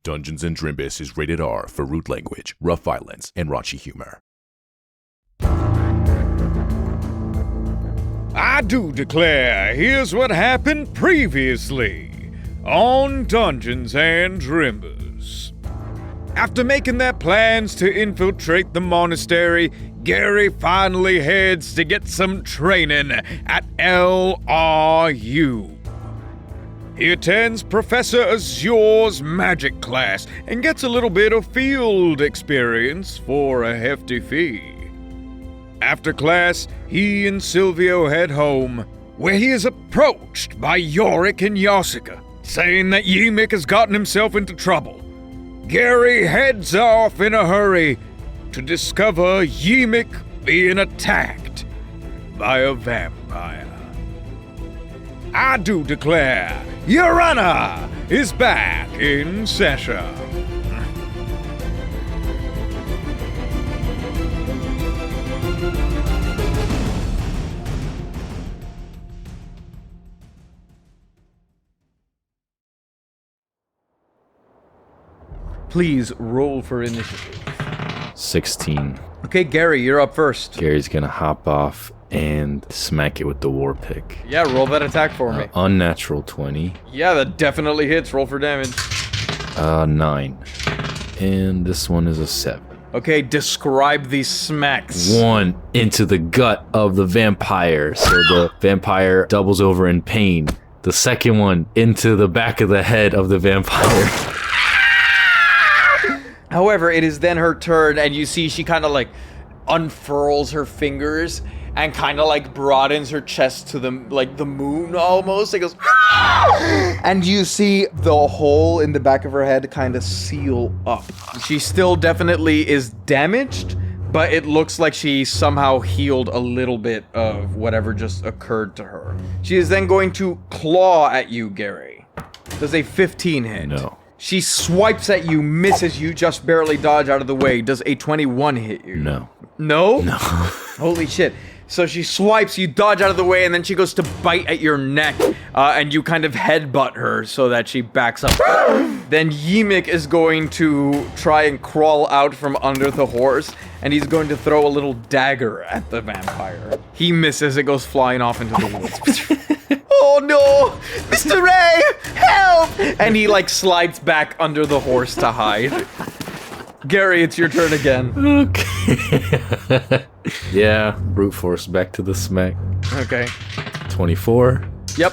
Dungeons & Drimbus is rated R for rude language, rough violence, and raunchy humor. I do declare, here's what happened previously on Dungeons & Drimbus. After making their plans to infiltrate the monastery, Gary finally heads to get some training at LRU. He attends Professor Azure's magic class and gets a little bit of field experience for a hefty fee. After class, he and Silvio head home, where he is approached by Yorick and Yasica, saying that Yimik has gotten himself into trouble. Gary heads off in a hurry to discover Yimik being attacked by a vampire. I do declare, Your Honor is back in session. Please roll for initiative. 16. Okay, Gary, you're up first. Gary's gonna hop off and smack it with the war pick. Yeah, roll that attack for me. Unnatural 20. Yeah, that definitely hits. Roll for damage. 9. And this one is a 7. Okay, describe these smacks. 1 into the gut of the vampire, so the vampire doubles over in pain. The second one into the back of the head of the vampire. However, it is then her turn, and you see she kind of like unfurls her fingers and kind of like broadens her chest to the moon almost. It goes, and you see the hole in the back of her head kind of seal up. She still definitely is damaged, but it looks like she somehow healed a little bit of whatever just occurred to her. She is then going to claw at you, Gary. Does a 15 hit? No. She swipes at you, misses you, just barely dodge out of the way. Does a 21 hit you? No. No? No. Holy shit. So she swipes, you dodge out of the way, and then she goes to bite at your neck, and you kind of headbutt her so that she backs up. Then Yimik is going to try and crawl out from under the horse, and he's going to throw a little dagger at the vampire. He misses, it goes flying off into the woods. Oh no! Mr. Ray! Help! And he like slides back under the horse to hide. Gary, it's your turn again. Okay. Yeah, brute force back to the smack. Okay. 24. Yep.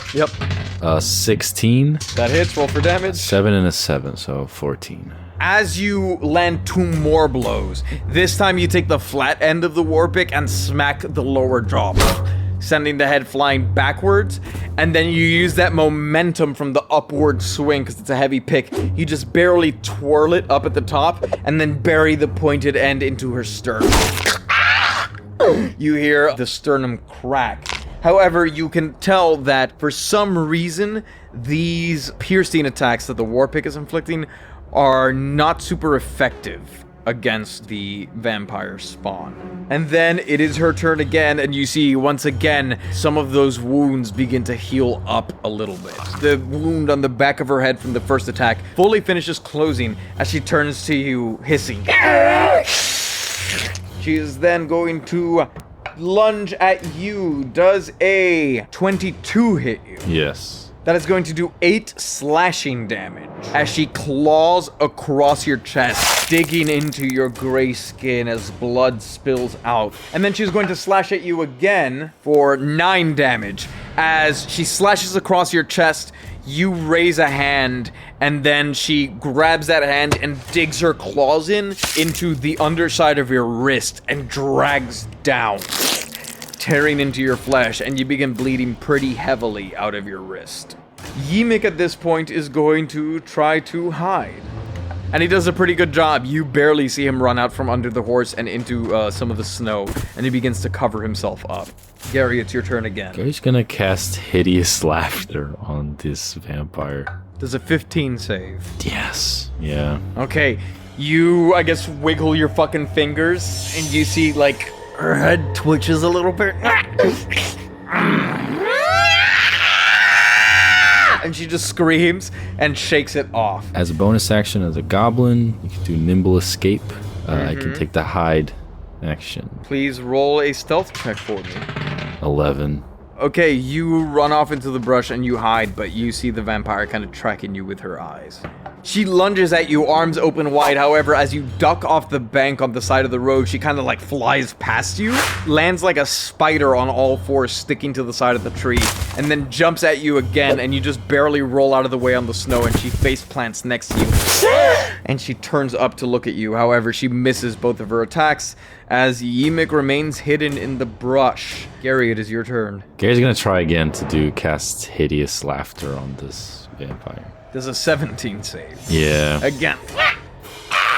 16. That hits, roll for damage. 7 and a 7, so 14. As you land 2 more blows, this time you take the flat end of the war pick and smack the lower jaw, sending the head flying backwards, and then you use that momentum from the upward swing, because it's a heavy pick, you just barely twirl it up at the top, and then bury the pointed end into her sternum. You hear the sternum crack. However, you can tell that for some reason, these piercing attacks that the war pick is inflicting are not super effective against the vampire spawn. And then it is her turn again, and you see once again some of those wounds begin to heal up a little bit. The wound on the back of her head from the first attack fully finishes closing as she turns to you hissing. She is then going to lunge at you. Does a 22 hit you? Yes. That is going to do 8 slashing damage as she claws across your chest, digging into your gray skin as blood spills out. And then she's going to slash at you again for 9 damage. As she slashes across your chest, you raise a hand, and then she grabs that hand and digs her claws into the underside of your wrist and drags down, tearing into your flesh, and you begin bleeding pretty heavily out of your wrist. Yimik at this point is going to try to hide. And he does a pretty good job. You barely see him run out from under the horse and into some of the snow, and he begins to cover himself up. Gary, it's your turn again. Gary's gonna cast Hideous Laughter on this vampire. Does a 15 save? Yes. Yeah. Okay, you, I guess, wiggle your fucking fingers, and you see, like, her head twitches a little bit. And she just screams and shakes it off. As a bonus action, as a goblin, you can do nimble escape. I can take the hide action. Please roll a stealth check for me. 11. Okay, you run off into the brush and you hide, but you see the vampire kind of tracking you with her eyes. She lunges at you, arms open wide. However, as you duck off the bank on the side of the road, she kind of like flies past you, lands like a spider on all fours sticking to the side of the tree, and then jumps at you again, and you just barely roll out of the way on the snow, and she face plants next to you. And she turns up to look at you. However, she misses both of her attacks as Yimik remains hidden in the brush. Gary, it is your turn. Gary's gonna try again to cast Hideous Laughter on this vampire. Does a 17 save. Yeah. Again.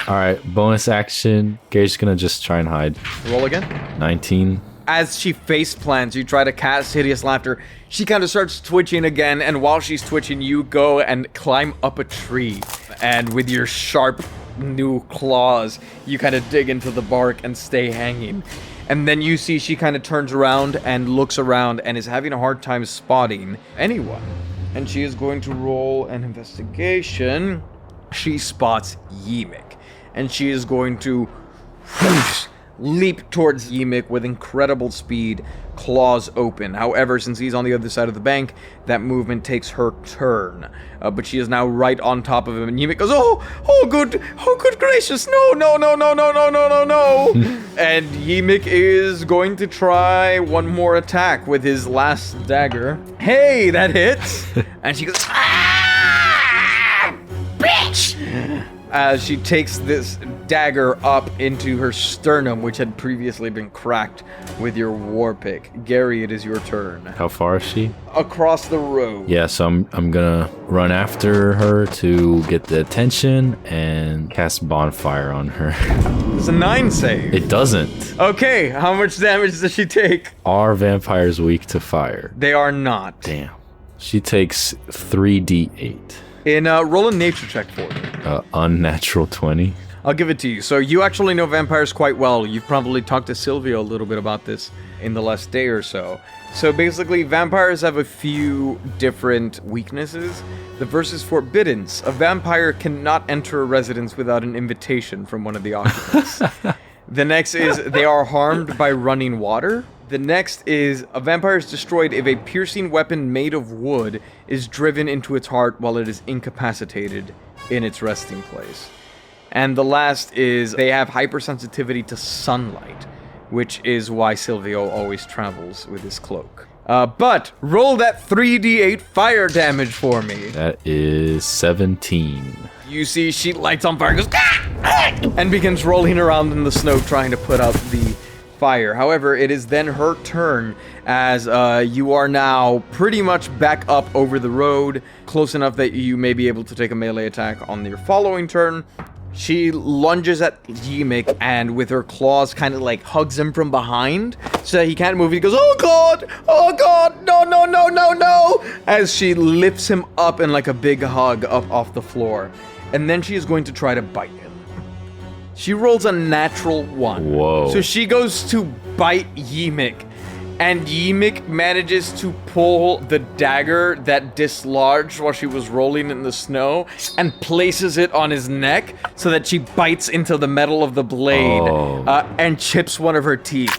Alright, bonus action. Gary's gonna just try and hide. Roll again. 19. As she face plants, you try to cast Hideous Laughter. She kind of starts twitching again, and while she's twitching, you go and climb up a tree. And with your sharp new claws, you kind of dig into the bark and stay hanging. And then you see she kind of turns around and looks around and is having a hard time spotting anyone. And she is going to roll an investigation. She spots Yimik. And she is going to leap towards Yimik with incredible speed, claws open. However, since he's on the other side of the bank, that movement takes her turn. But she is now right on top of him, and Yimik goes, oh, good gracious, no. And Yimik is going to try one more attack with his last dagger. Hey, that hits! And she goes, bitch! As she takes this dagger up into her sternum, which had previously been cracked with your war pick. Gary, it is your turn. How far is she? Across the road. Yeah, so I'm gonna run after her to get the attention and cast Bonfire on her. It's a 9 save. It doesn't. Okay, how much damage does she take? Are vampires weak to fire? They are not. Damn. She takes 3d8. Roll a nature check for me. Unnatural 20. I'll give it to you. So you actually know vampires quite well. You've probably talked to Silvio a little bit about this in the last day or so. So basically, vampires have a few different weaknesses. The first is forbiddance. A vampire cannot enter a residence without an invitation from one of the occupants. The next is they are harmed by running water. The next is a vampire is destroyed if a piercing weapon made of wood is driven into its heart while it is incapacitated in its resting place. And the last is they have hypersensitivity to sunlight, which is why Silvio always travels with his cloak. But roll that 3d8 fire damage for me. That is 17. You see she lights on fire, goes, and begins rolling around in the snow trying to put out the fire. However, it is then her turn as you are now pretty much back up over the road, close enough that you may be able to take a melee attack on your following turn. She lunges at Yimik and with her claws kind of like hugs him from behind so that he can't move. He goes, oh god, no, as she lifts him up in like a big hug up off the floor. And then she is going to try to bite him. She rolls a natural 1. Whoa. So she goes to bite Yimik, and Yimik manages to pull the dagger that dislodged while she was rolling in the snow and places it on his neck so that she bites into the metal of the blade and chips one of her teeth.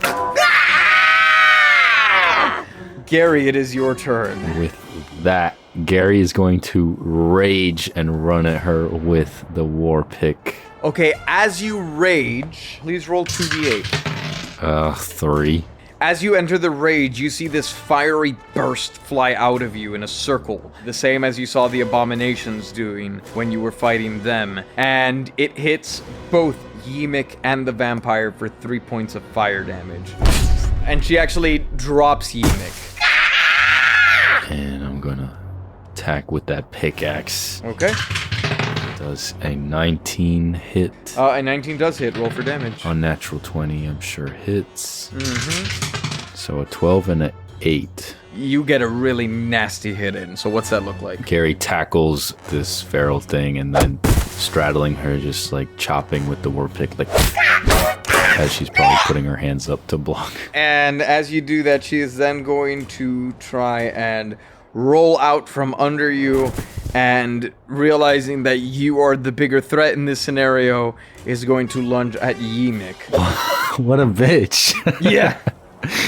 Gary, it is your turn. With that, Gary is going to rage and run at her with the war pick. Okay, as you rage, please roll 2d8. 3. As you enter the rage, you see this fiery burst fly out of you in a circle, the same as you saw the abominations doing when you were fighting them. And it hits both Yimik and the vampire for 3 points of fire damage. And she actually drops Yimik. And I'm gonna attack with that pickaxe. Okay. Does a 19 hit? A 19 does hit. Roll for damage. Unnatural 20, I'm sure hits. So a 12 and an 8. You get a really nasty hit in. So what's that look like? Gary tackles this feral thing and then straddling her, just like chopping with the war pick, like as she's probably putting her hands up to block. And as you do that, she is then going to try and roll out from under you, and realizing that you are the bigger threat in this scenario, is going to lunge at Yimik. What a bitch. Yeah,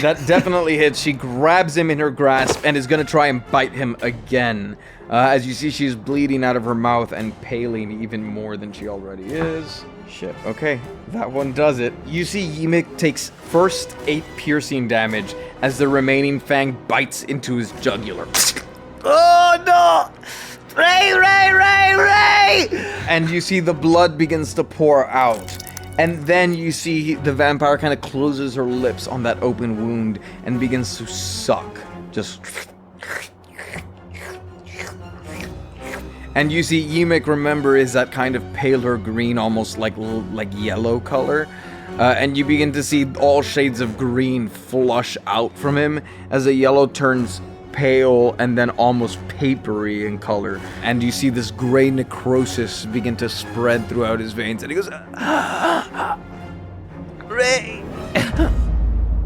that definitely hits. She grabs him in her grasp and is going to try and bite him again. As you see, she's bleeding out of her mouth and paling even more than she already is. Shit, okay, that one does it. You see Yimik takes first 8 piercing damage as the remaining fang bites into his jugular. Oh no! Ray! And you see the blood begins to pour out. And then you see the vampire kind of closes her lips on that open wound and begins to suck. Just... And you see Yimik, remember, is that kind of paler green, almost like yellow color. And you begin to see all shades of green flush out from him as the yellow turns pale and then almost papery in color. And you see this gray necrosis begin to spread throughout his veins. And he goes, Ray!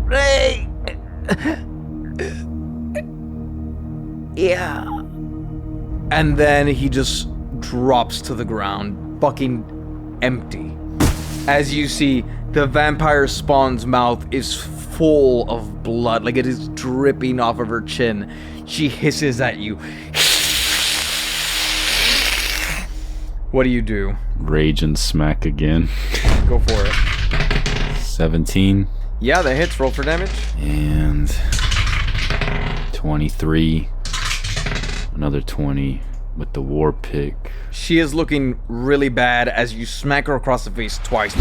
Ray! Yeah. And then he just drops to the ground, fucking empty. As you see, the vampire spawn's mouth is full of blood, like it is dripping off of her chin. She hisses at you. What do you do? Rage and smack again. Go for it. 17. Yeah, that hits. Roll for damage. And 23. Another 20 with the war pick. She is looking really bad as you smack her across the face twice.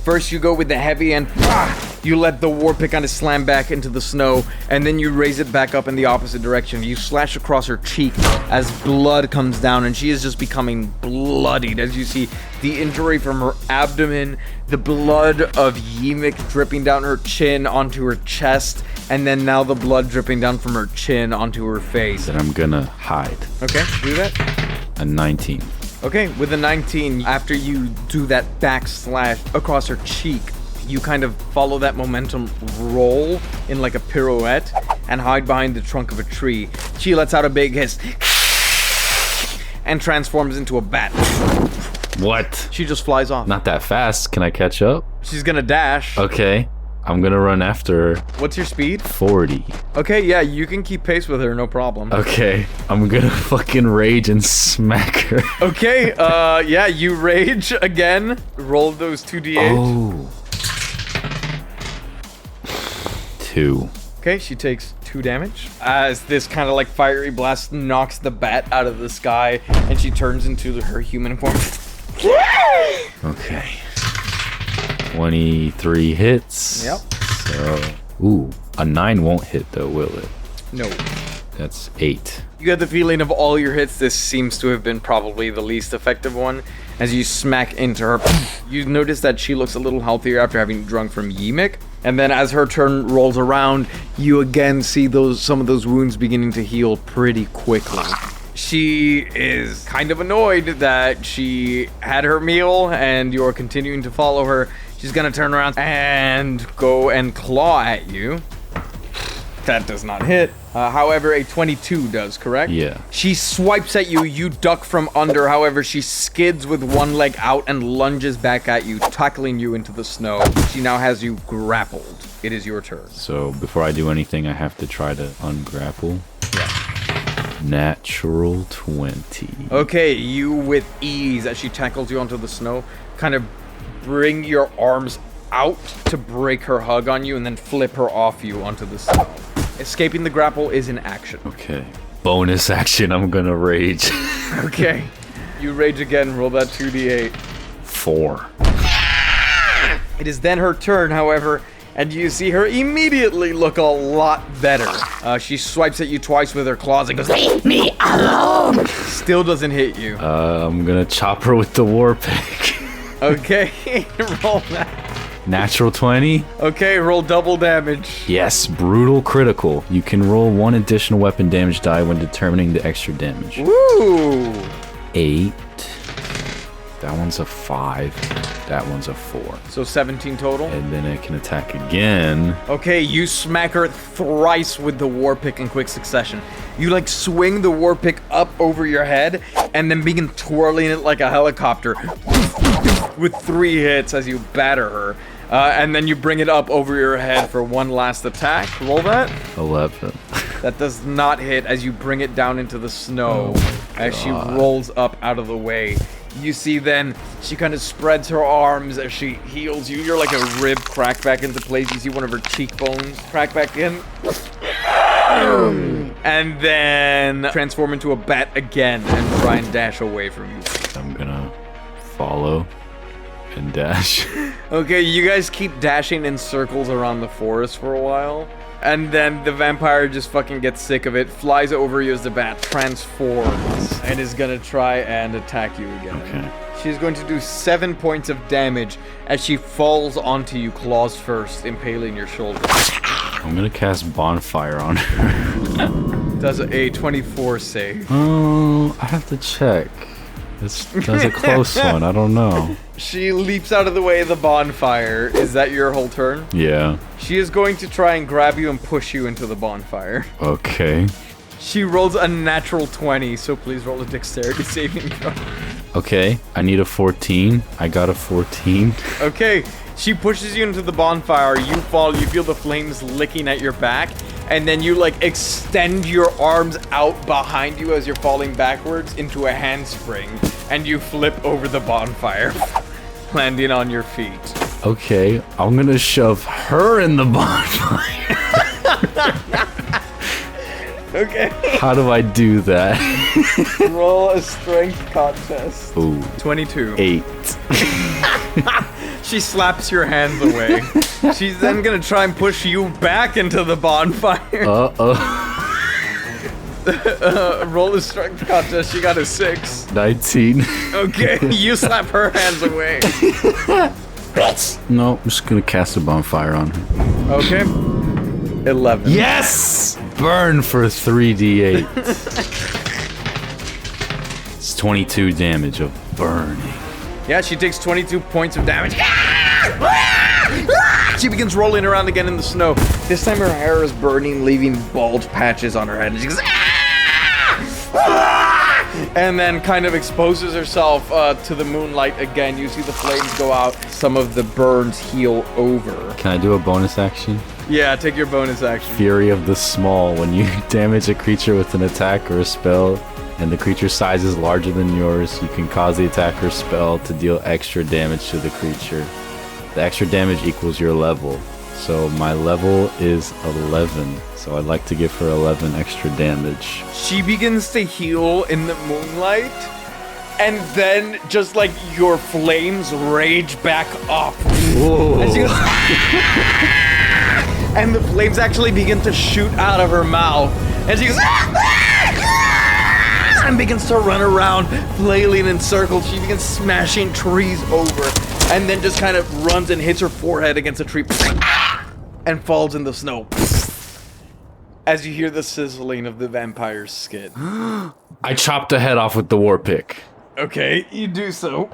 First you go with the heavy and you let the war pick kind of slam back into the snow, and then you raise it back up in the opposite direction. You slash across her cheek as blood comes down, and she is just becoming bloodied as you see the injury from her abdomen, the blood of Yimik dripping down her chin onto her chest, and then now the blood dripping down from her chin onto her face. Then I'm gonna hide. Okay, do that. A 19. Okay, with a 19, after you do that backslash across her cheek, you kind of follow that momentum roll in like a pirouette and hide behind the trunk of a tree. She lets out a big hiss and transforms into a bat. What? She just flies off. Not that fast. Can I catch up? She's gonna dash. Okay. I'm gonna run after her. What's your speed? 40. Okay, yeah, you can keep pace with her, no problem. Okay. I'm gonna fucking rage and smack her. Okay, yeah, you rage again. Roll those 2d8. Oh. 2. Okay, she takes 2 damage as this kind of like fiery blast knocks the bat out of the sky and she turns into her human form. Okay. 23 hits. Yep. So, ooh, a 9 won't hit though, will it? No. That's 8. You get the feeling of all your hits, this seems to have been probably the least effective one. As you smack into her, you notice that she looks a little healthier after having drunk from Yimik. And then as her turn rolls around, you again see some of those wounds beginning to heal pretty quickly. She is kind of annoyed that she had her meal and you're continuing to follow her. She's gonna turn around and go and claw at you. That does not hit. However, a 22 does, correct? Yeah. She swipes at you, you duck from under. However, she skids with one leg out and lunges back at you, tackling you into the snow. She now has you grappled. It is your turn. So before I do anything, I have to try to ungrapple. Yeah. Natural 20. Okay, you with ease, as she tackles you onto the snow, kind of bring your arms out to break her hug on you and then flip her off you onto the snow. Escaping the grapple is an action. Okay. Bonus action, I'm gonna rage. Okay. You rage again, roll that 2d8. 4. It is then her turn, however, and you see her immediately look a lot better. She swipes at you twice with her claws and goes, "Leave me alone!" Still doesn't hit you. I'm gonna chop her with the war pick. Okay, roll that. Natural 20. Okay, roll double damage. Yes, brutal critical. You can roll 1 additional weapon damage die when determining the extra damage. Woo! 8. That one's a 5. That one's a 4. So 17 total. And then I can attack again. Okay, you smack her thrice with the war pick in quick succession. You like swing the war pick up over your head and then begin twirling it like a helicopter with 3 hits as you batter her. And then you bring it up over your head for one last attack. Roll that. 11. That does not hit as you bring it down into the snow as she rolls up out of the way. You see then she kind of spreads her arms as she heals you. You're like a rib crack back into place. You see one of her cheekbones crack back in. And then transform into a bat again and try and dash away from you. I'm gonna follow and dash. Okay, you guys keep dashing in circles around the forest for a while. And then the vampire just fucking gets sick of it, flies over you as the bat, transforms, and is gonna try and attack you again. Okay. She's going to do 7 points of damage as she falls onto you, claws first, impaling your shoulder. I'm gonna cast Bonfire on her. Does a 24 save. Oh, I have to check. That's a close one. I don't know. She leaps out of the way of the bonfire. Is that your whole turn? Yeah. She is going to try and grab you and push you into the bonfire. Okay. She rolls a natural 20, so please roll a dexterity saving throw. Okay. I need a 14. I got a 14. Okay. She pushes you into the bonfire. You fall. You feel the flames licking at your back. And then you, like, extend your arms out behind you as you're falling backwards into a handspring. And you flip over the bonfire, landing on your feet. Okay. I'm gonna shove her in the bonfire. Okay. How do I do that? Roll a strength contest. Ooh. 22. 8. She slaps your hands away. She's then gonna try and push you back into the bonfire. Roll a strength contest. She got a 6. 19. Okay, you slap her hands away. No, I'm just gonna cast a bonfire on her. Okay. 11. Yes! Burn for 3d8. It's 22 damage of burning. Yeah, she takes 22 points of damage. She begins rolling around again in the snow. This time her hair is burning, leaving bald patches on her head. And she goes, and then kind of exposes herself to the moonlight again. You see the flames go out. Some of the burns heal over. Can I do a bonus action? Yeah, take your bonus action. Fury of the Small. When you damage a creature with an attack or a spell, and the creature's size is larger than yours, you can cause the attack or spell to deal extra damage to the creature. The extra damage equals your level. So my level is 11. So I'd like to give her 11 extra damage. She begins to heal in the moonlight, and then just like your flames rage back up. And she goes, and the flames actually begin to shoot out of her mouth. And she goes, and begins to run around, flailing in circles. She begins smashing trees over, and then just kind of runs and hits her forehead against a tree, and falls in the snow. As you hear the sizzling of the vampire's skin. I chopped the head off with the war pick. Okay, you do so.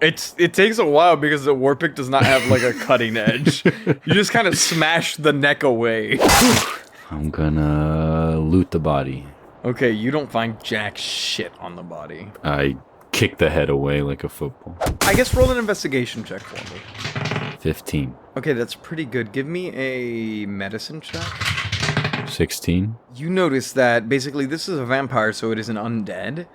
It takes a while because the war pick does not have like a cutting edge. You just kind of smash the neck away. I'm gonna loot the body. Okay, you don't find jack shit on the body. I kick the head away like a football. I guess roll an investigation check for me. 15. Okay, that's pretty good. Give me a medicine check. 16. You notice that basically this is a vampire, so it is an undead.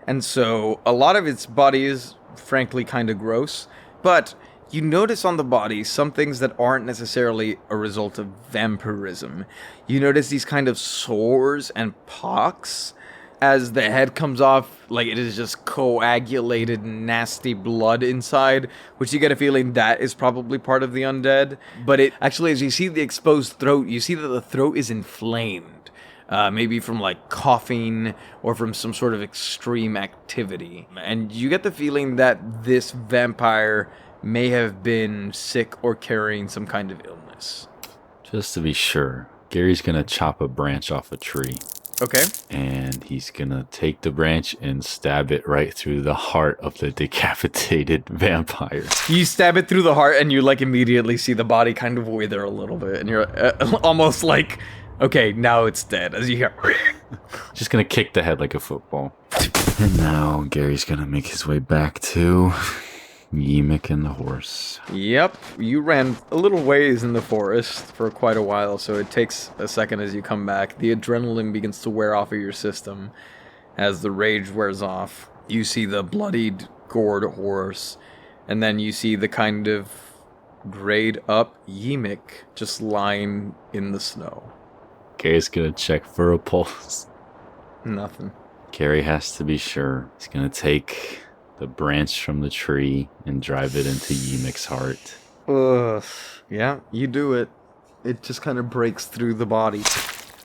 And so a lot of its body is frankly kind of gross. But you notice on the body some things that aren't necessarily a result of vampirism. You notice these kind of sores and pocks as the head comes off, like it is just coagulated, nasty blood inside, which you get a feeling that is probably part of the undead. But it actually, as you see the exposed throat, you see that the throat is inflamed. Maybe from like coughing or from some sort of extreme activity. And you get the feeling that this vampire may have been sick or carrying some kind of illness. Just to be sure, Gary's gonna chop a branch off a tree. Okay. And he's gonna take the branch and stab it right through the heart of the decapitated vampire. You stab it through the heart, and you like immediately see the body kind of wither a little bit, and you're almost like, okay, now it's dead. As you hear, Just gonna kick the head like a football. And now Gary's gonna make his way back to Yemek and the horse. Yep, you ran a little ways in the forest for quite a while, so it takes a second as you come back. The adrenaline begins to wear off of your system as the rage wears off. You see the bloodied, gored horse, and then you see the kind of grayed up Yemek just lying in the snow. Gary's gonna check for a pulse. Nothing. Gary has to be sure. He's gonna take the branch from the tree and drive it into Yemek's heart. Ugh. Yeah, you do it. It just kind of breaks through the body.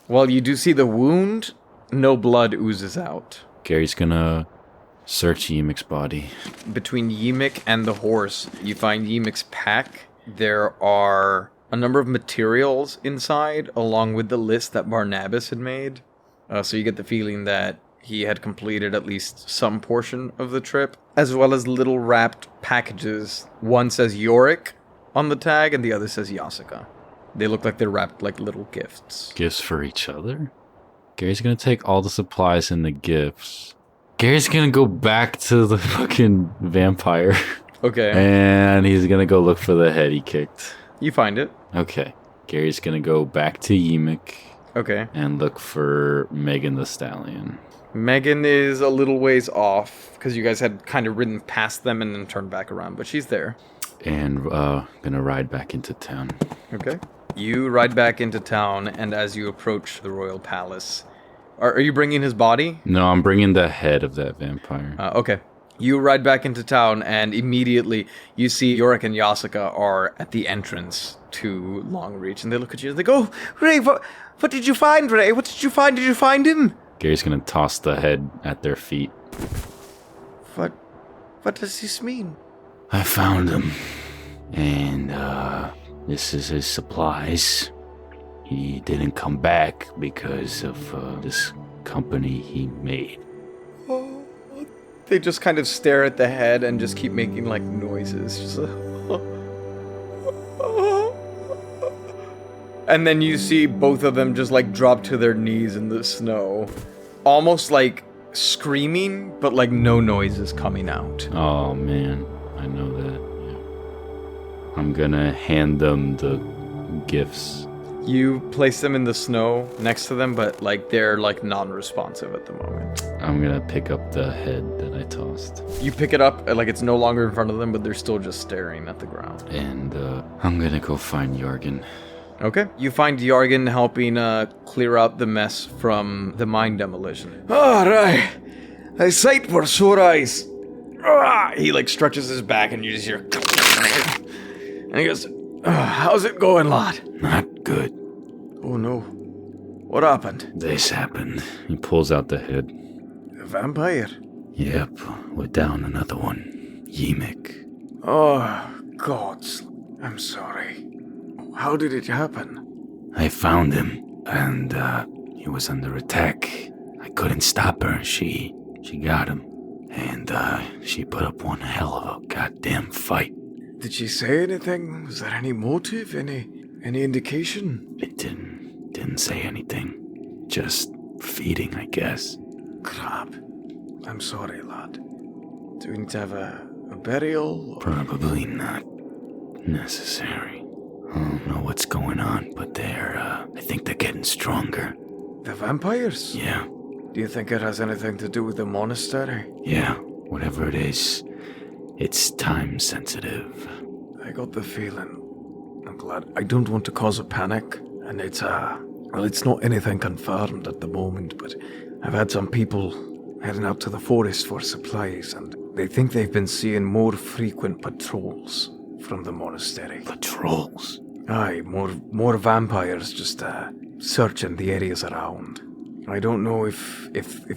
While you do see the wound, no blood oozes out. Gary's gonna search Yemek's body. Between Yemek and the horse, you find Yemek's pack. There are a number of materials inside, along with the list that Barnabas had made. So you get the feeling that he had completed at least some portion of the trip, as well as little wrapped packages. One says Yorick on the tag, and the other says Yasuka. They look like they're wrapped like little gifts. Gifts for each other? Gary's gonna take all the supplies and the gifts. Gary's gonna go back to the fucking vampire. Okay. And he's gonna go look for the head he kicked. You find it. Okay. Gary's gonna go back to Yemek Okay. and look for Megan the Stallion. Megan is a little ways off, because you guys had kind of ridden past them and then turned back around, but she's there. And gonna ride back into town. Okay. You ride back into town, and as you approach the royal palace, are you bringing his body? No, I'm bringing the head of that vampire. Okay. You ride back into town, and immediately you see Yorick and Yasuka are at the entrance to Longreach, and they look at you and they go, Ray, what did you find, Ray? What did you find? Did you find him? Gary's gonna toss the head at their feet. What does this mean? I found him. And, this is his supplies. He didn't come back because of, this company he made. Oh, they just kind of stare at the head and just keep making, like, noises. Just, and then you see both of them just, like, drop to their knees in the snow. Almost, like, screaming, but, like, no noise is coming out. Oh, man. I know that. Yeah. I'm gonna hand them the gifts. You place them in the snow next to them, but, like, they're, like, non-responsive at the moment. I'm gonna pick up the head that I tossed. You pick it up, like, it's no longer in front of them, but they're still just staring at the ground. And, I'm gonna go find Jorgen. Okay. You find Jorgen helping clear out the mess from the mine demolition. All right. A sight for sore eyes. He, like, stretches his back, and you just hear... And he goes, how's it going, lad? Not good. Oh, no. What happened? This happened. He pulls out the head. A vampire? Yep, we're down another one. Yemek. Oh, gods. I'm sorry. How did it happen? I found him, and, he was under attack. I couldn't stop her. She got him. And, she put up one hell of a goddamn fight. Did she say anything? Was there any motive? Any indication? It didn't say anything. Just feeding, I guess. Crap. I'm sorry, lad. Do we need to have a burial? Or? Probably not necessary. I don't know what's going on, but I think they're getting stronger. The vampires? Yeah. Do you think it has anything to do with the monastery? Yeah, whatever it is, it's time sensitive. I got the feeling. I'm glad. I don't want to cause a panic, and it's not anything confirmed at the moment, but I've had some people heading out to the forest for supplies, and they think they've been seeing more frequent patrols from the monastery. Patrols? Aye, more vampires just searching the areas around. I don't know if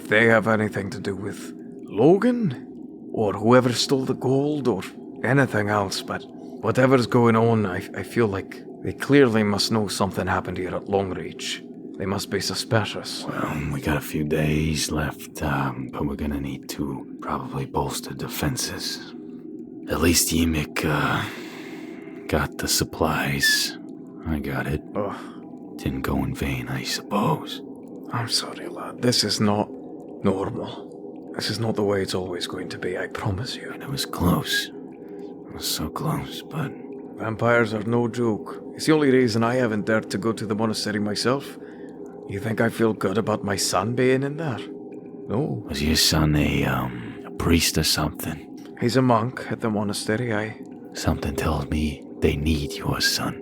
they have anything to do with Logan, or whoever stole the gold, or anything else, but whatever's going on, I feel like they clearly must know something happened here at Longreach. They must be suspicious. Well, we got a few days left, but we're gonna need to probably bolster defenses. At least Yimik, got the supplies. I got it. Ugh. Didn't go in vain, I suppose. I'm sorry, lad. This is not normal. This is not the way it's always going to be, I promise you. And it was close. It was so close, but... Vampires are no joke. It's the only reason I haven't dared to go to the monastery myself. You think I feel good about my son being in there? No. Was your son a priest or something? He's a monk at the monastery, Something tells me they need your son.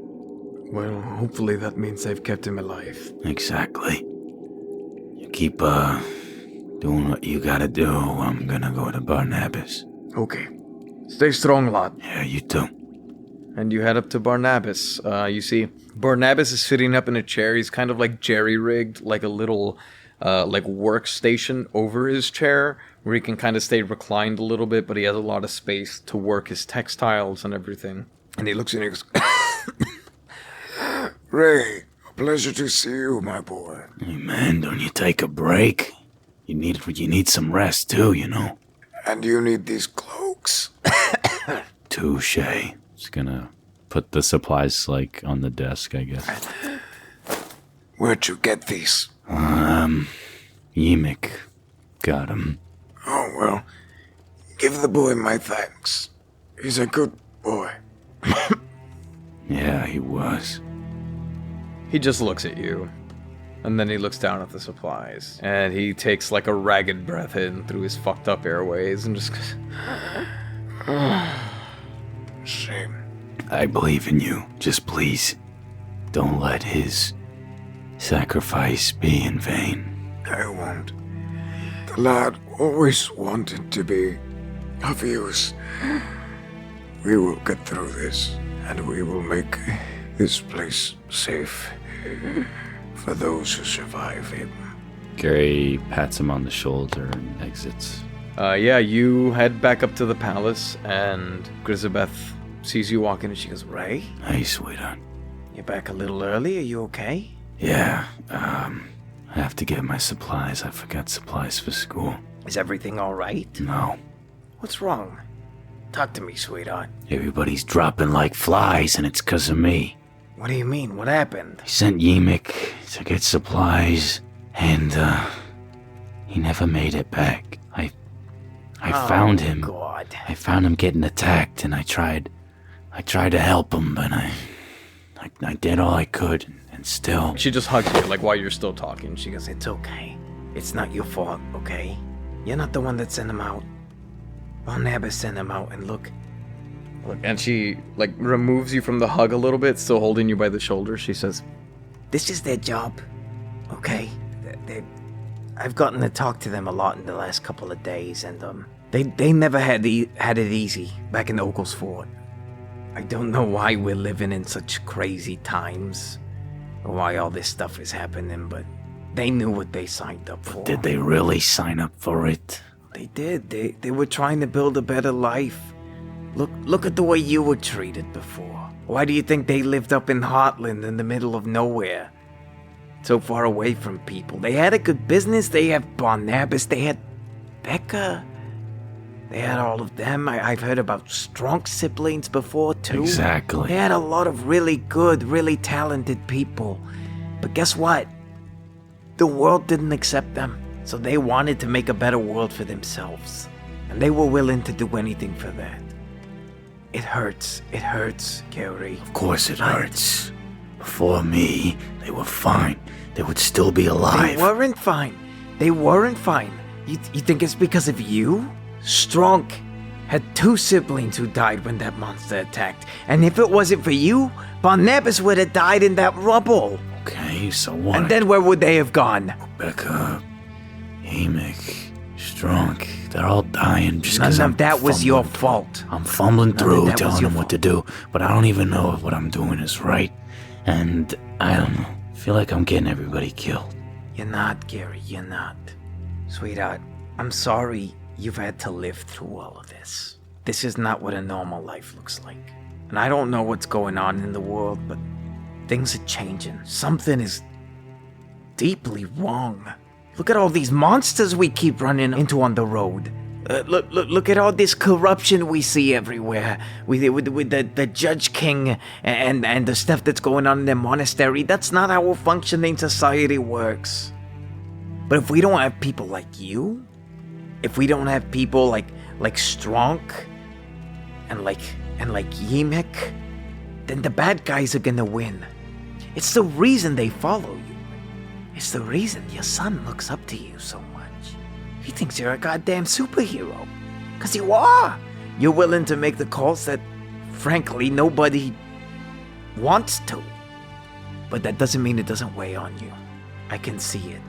Well, hopefully that means they've kept him alive. Exactly. You keep, doing what you gotta do. I'm gonna go to Barnabas. Okay. Stay strong, lad. Yeah, you too. And you head up to Barnabas. You see, Barnabas is sitting up in a chair. He's kind of like jerry-rigged, like a little, workstation over his chair, where he can kind of stay reclined a little bit, but he has a lot of space to work his textiles and everything. And he looks and he goes, Ray, a pleasure to see you, my boy. Hey man, don't you take a break? You need some rest too, you know. And you need these cloaks. Touché. Just gonna put the supplies, like, on the desk, I guess. Where'd you get these? Yimik got him. Oh, well, give the boy my thanks. He's a good boy. Yeah, he was. he just looks at you. And then he looks down at the supplies. And he takes like a ragged breath in through his fucked up airways and just goes, Shame. I believe in you. Just please, don't let his sacrifice be in vain. I won't. The lad always wanted to be of use. We will get through this, and we will make this place safe for those who survive him. Gary pats him on the shoulder and exits. You head back up to the palace, and Grisabeth sees you walking, and she goes, Ray? Hey, sweetheart. You're back a little early, are you okay? Yeah, I have to get my supplies. I forgot supplies for school. Is everything alright? No. What's wrong? Talk to me, sweetheart. Everybody's dropping like flies, and it's 'cause of me. What do you mean? What happened? I sent Yimik to get supplies, and, he never made it back. I found him. God. I found him getting attacked, and I tried to help him, but I did all I could, and still... She just hugs you, like, while you're still talking. She goes, it's okay. It's not your fault, okay? You're not the one that sent him out. Barnabas sent him out, and look. And she, like, removes you from the hug a little bit, still holding you by the shoulder. She says, this is their job, okay? I've gotten to talk to them a lot in the last couple of days, and, they never had it easy back in Ogle's Fort. I don't know why we're living in such crazy times, or why all this stuff is happening, but they knew what they signed up for. Did they really sign up for it? They did. They were trying to build a better life. Look at the way you were treated before. Why do you think they lived up in Heartland in the middle of nowhere? So far away from people. They had a good business. They had Barnabas. They had Becca. They had all of them. I've heard about Strunk siblings before, too. Exactly. They had a lot of really good, really talented people. But guess what? The world didn't accept them. So they wanted to make a better world for themselves. And they were willing to do anything for that. It hurts, Gary. Of course it hurts. Before me, they were fine. They would still be alive. They weren't fine. You think it's because of you? Strunk had 2 siblings who died when that monster attacked. And if it wasn't for you, Barnabas would have died in that rubble. Okay, so what? And then where would they have gone? Becca, Amick, Strunk, they're all dying just because None of that was your fault. I'm fumbling through telling them what to do, but I don't even know if what I'm doing is right. And I don't know. I feel like I'm getting everybody killed. You're not, Gary, you're not. Sweetheart, I'm sorry you've had to live through all of this. This is not what a normal life looks like. And I don't know what's going on in the world, but things are changing. Something is deeply wrong. Look at all these monsters we keep running into on the road. Look at all this corruption we see everywhere. With the Judge King and the stuff that's going on in the monastery. That's not how a functioning society works. But if we don't have people like you, if we don't have people like Stronk and like Yemek, then the bad guys are gonna win. It's the reason they follow you. It's the reason your son looks up to you so much. He thinks you're a goddamn superhero. 'Cause you are. You're willing to make the calls that, frankly, nobody wants to. But that doesn't mean it doesn't weigh on you. I can see it.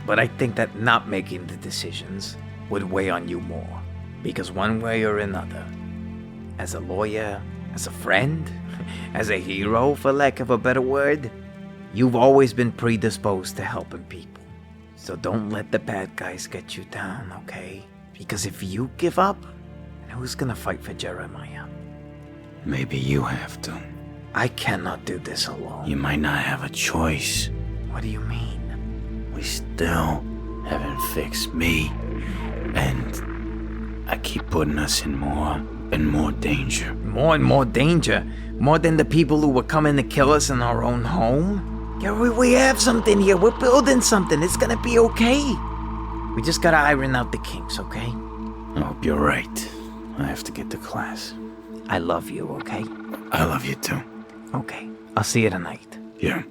But I think that not making the decisions would weigh on you more. Because one way or another, as a lawyer, as a friend, as a hero, for lack of a better word, you've always been predisposed to helping people. So don't let the bad guys get you down, okay? Because if you give up, then who's gonna fight for Jeremiah? Maybe you have to. I cannot do this alone. You might not have a choice. What do you mean? We still haven't fixed me. And I keep putting us in more and more danger. More and more danger? More than the people who were coming to kill us in our own home? Yeah, we have something here. We're building something. It's gonna be okay. We just gotta iron out the kinks, okay? I hope you're right. I have to get to class. I love you, okay? I love you too. Okay. I'll see you tonight. Yeah.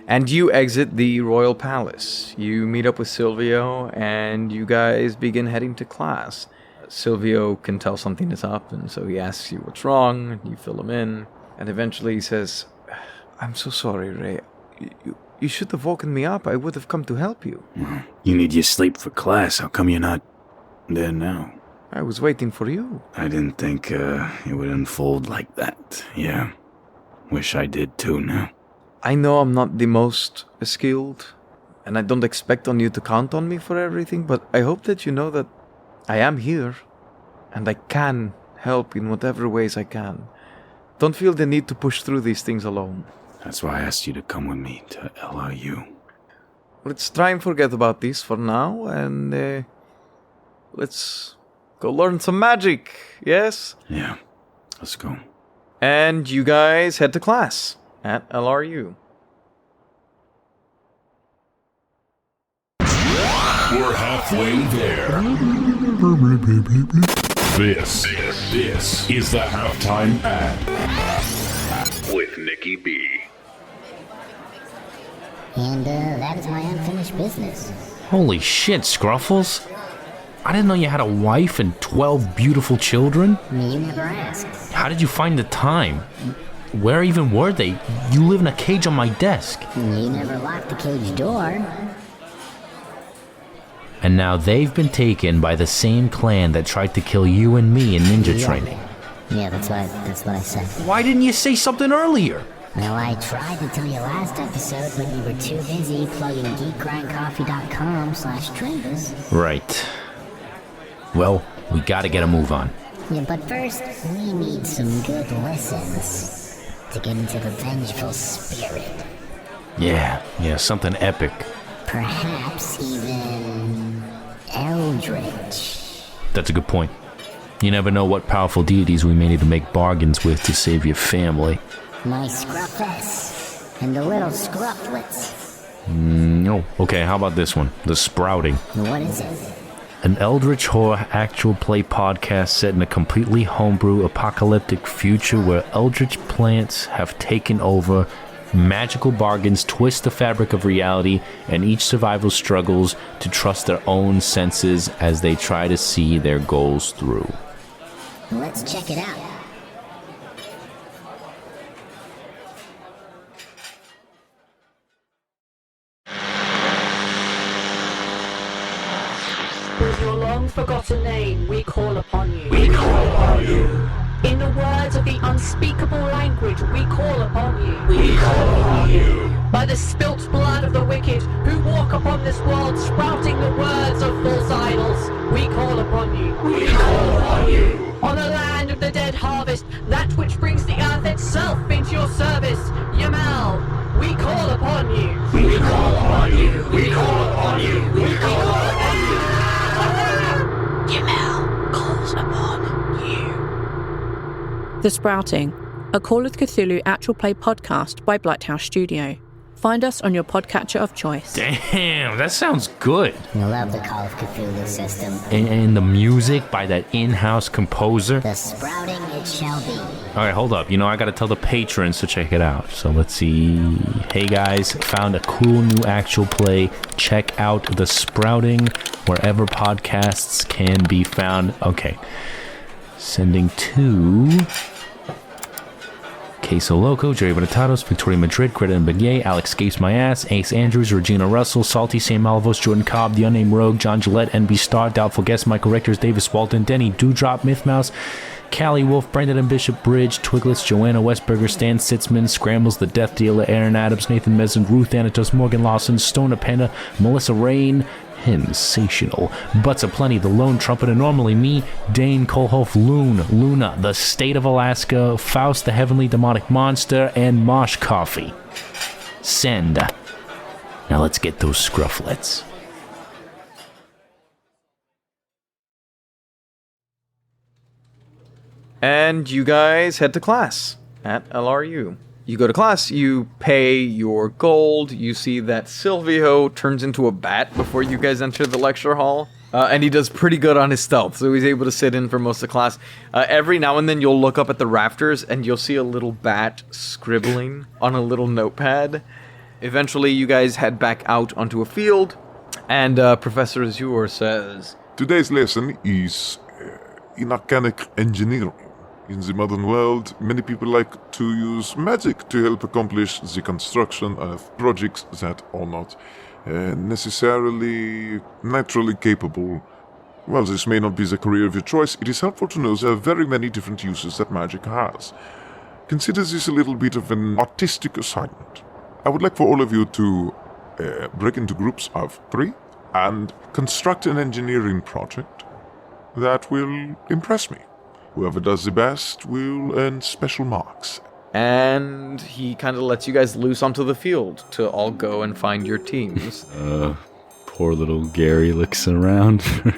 And you exit the royal palace. You meet up with Silvio, and you guys begin heading to class. Silvio can tell something is up, and so he asks you what's wrong, and you fill him in, and eventually he says, I'm so sorry, Ray. You should have woken me up. I would have come to help you. Well, you need your sleep for class. How come you're not there now? I was waiting for you. I didn't think it would unfold like that. Yeah. Wish I did too now. I know I'm not the most skilled, and I don't expect on you to count on me for everything, but I hope that you know that I am here, and I can help in whatever ways I can. Don't feel the need to push through these things alone. That's why I asked you to come with me to LRU. Let's try and forget about this for now, and let's go learn some magic, yes? Yeah, let's go. And you guys head to class at LRU. We're halfway there. This is the halftime ad with Nikki B. And that is my unfinished business. Holy shit, Scruffles. I didn't know you had a wife and 12 beautiful children. You never asked. How did you find the time? Where even were they? You live in a cage on my desk. You never locked the cage door. And now they've been taken by the same clan that tried to kill you and me in ninja training. Yeah, that's what I said. Why didn't you say something earlier? Well, I tried to tell you last episode, but you were too busy plugging geekgrindcoffee.com/trends. Right. Well, we gotta get a move on. Yeah, but first, we need some good lessons to get into the vengeful spirit. Yeah, something epic. Perhaps even eldritch. That's a good point. You never know what powerful deities we may need to make bargains with to save your family. My Scruffess and the little Scrufflets. No. Okay, how about this one? The Sprouting. What is it? An Eldritch Horror actual play podcast set in a completely homebrew apocalyptic future where eldritch plants have taken over, magical bargains twist the fabric of reality, and each survivor struggles to trust their own senses as they try to see their goals through. Let's check it out. With your long-forgotten name, we call upon you. We call upon you. In the words of the unspeakable language, we call upon you. We call upon you. By the spilt blood of the wicked, who walk upon this world, sprouting the words of false idols, we call upon you. We call upon you. On the land of the dead harvest, that which brings the earth itself into your service, Yamal, we call upon you. We call you. We call upon you. We call upon you. Jamel calls upon you. The Sprouting, a Call of Cthulhu actual play podcast by Blighthouse Studio. Find us on your podcatcher of choice. Damn, that sounds good. You'll love the Call of Cthulhu system. And the music by that in-house composer. The Sprouting it shall be. All right, hold up. I got to tell the patrons to check it out. So let's see. Hey, guys, found a cool new actual play. Check out The Sprouting wherever podcasts can be found. Okay. Sending to... Queso Loco, Jerry Benetatos, Victoria Madrid, Greta and Beignet, Alex Scapes My Ass, Ace Andrews, Regina Russell, Salty, St. Malvos, Jordan Cobb, The Unnamed Rogue, John Gillette, NB Star, Doubtful Guest, Michael Rectors, Davis Walton, Denny, Dewdrop, Myth Mouse, Callie Wolf, Brendan and Bishop Bridge, Twiglets, Joanna Westberger, Stan Sitzman, Scrambles, The Death Dealer, Aaron Adams, Nathan Mezen, Ruth Anatos, Morgan Lawson, Stone Apenda, Melissa Rain, Sensational, Butts Aplenty, The Lone Trumpeter, Normally Me, Dane Kolhoff, Luna, The State of Alaska, Faust the Heavenly Demonic Monster, and Mosh Coffee. Send. Now let's get those scrufflets. And you guys head to class at LRU. You go to class, you pay your gold, you see that Silvio turns into a bat before you guys enter the lecture hall. And he does pretty good on his stealth, so he's able to sit in for most of the class. Every now and then you'll look up at the rafters and you'll see a little bat scribbling on a little notepad. Eventually you guys head back out onto a field, and Professor Azure says, Today's lesson is inorganic engineering. In the modern world, many people like to use magic to help accomplish the construction of projects that are not necessarily naturally capable. While this may not be the career of your choice, it is helpful to know there are very many different uses that magic has. Consider this a little bit of an artistic assignment. I would like for all of you to break into groups of 3 and construct an engineering project that will impress me. Whoever does the best will earn special marks. and he kind of lets you guys loose onto the field to all go and find your teams. Poor little Gary looks around for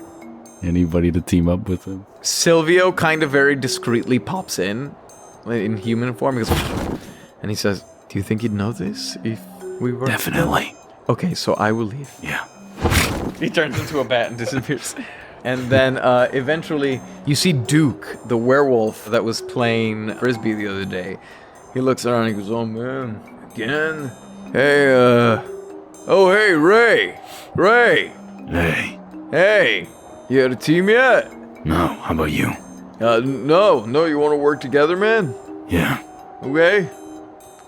anybody to team up with him. Silvio kind of very discreetly pops in human form. He goes, and he says, "Do you think you'd know this if we were?" Definitely. Okay, so I will leave. Yeah. He turns into a bat and disappears. And then eventually you see Duke, the werewolf that was playing Frisbee the other day. He looks around and he goes, "Oh man, again? Hey, hey, Ray! Hey. Hey! You had a team yet?" No, how about you? No, you want to work together, man? Yeah. Okay.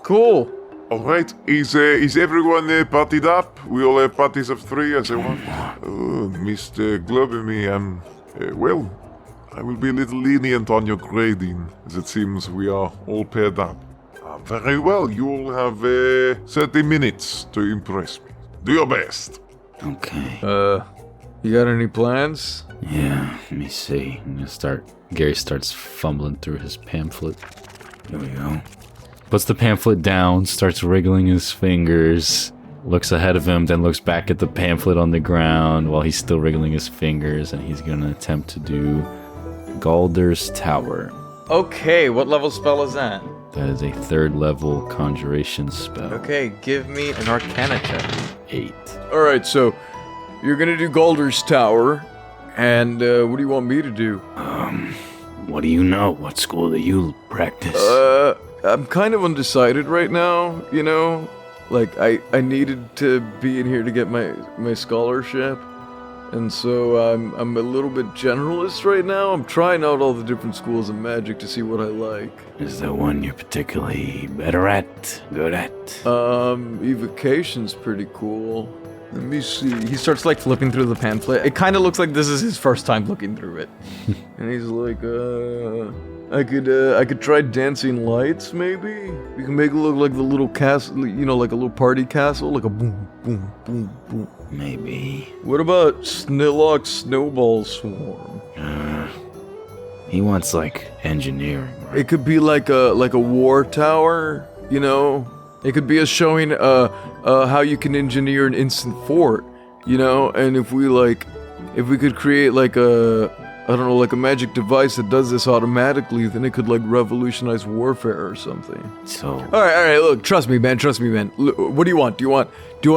Cool. Alright, is everyone partied up? We all have parties of 3 as I want. Oh, Mr. Globemy, well, I will be a little lenient on your grading, as it seems we are all paired up. Very well, you all have 30 minutes to impress me. Do your best. Okay. You got any plans? Yeah, let me see. Gary starts fumbling through his pamphlet. Here we go. Puts the pamphlet down, starts wriggling his fingers, looks ahead of him, then looks back at the pamphlet on the ground while he's still wriggling his fingers, and he's gonna attempt to do Galder's Tower. Okay, what level spell is that? That is a 3rd level conjuration spell. Okay, give me an Arcana check. 8. Alright, so you're gonna do Galder's Tower, and what do you want me to do? What do you know? What school do you practice? I'm kind of undecided right now, you know? Like, I needed to be in here to get my scholarship, and so I'm a little bit generalist right now. I'm trying out all the different schools of magic to see what I like. Is there one you're particularly better at? Good at? Evocation's pretty cool. Let me see. He starts like flipping through the pamphlet. It kind of looks like this is his first time looking through it. And he's like, I could try dancing lights, maybe? You can make it look like the little castle, you know, like a little party castle, like a boom, boom, boom, boom. Maybe. What about Snillock Snowball Swarm? He wants, like, engineering, right? It could be like a war tower, you know? It could be us showing a how you can engineer an instant fort, you know, and if we could create like a magic device that does this automatically, then it could like revolutionize warfare or something. So, All right, look, trust me, man. Look, what do you want? Do you want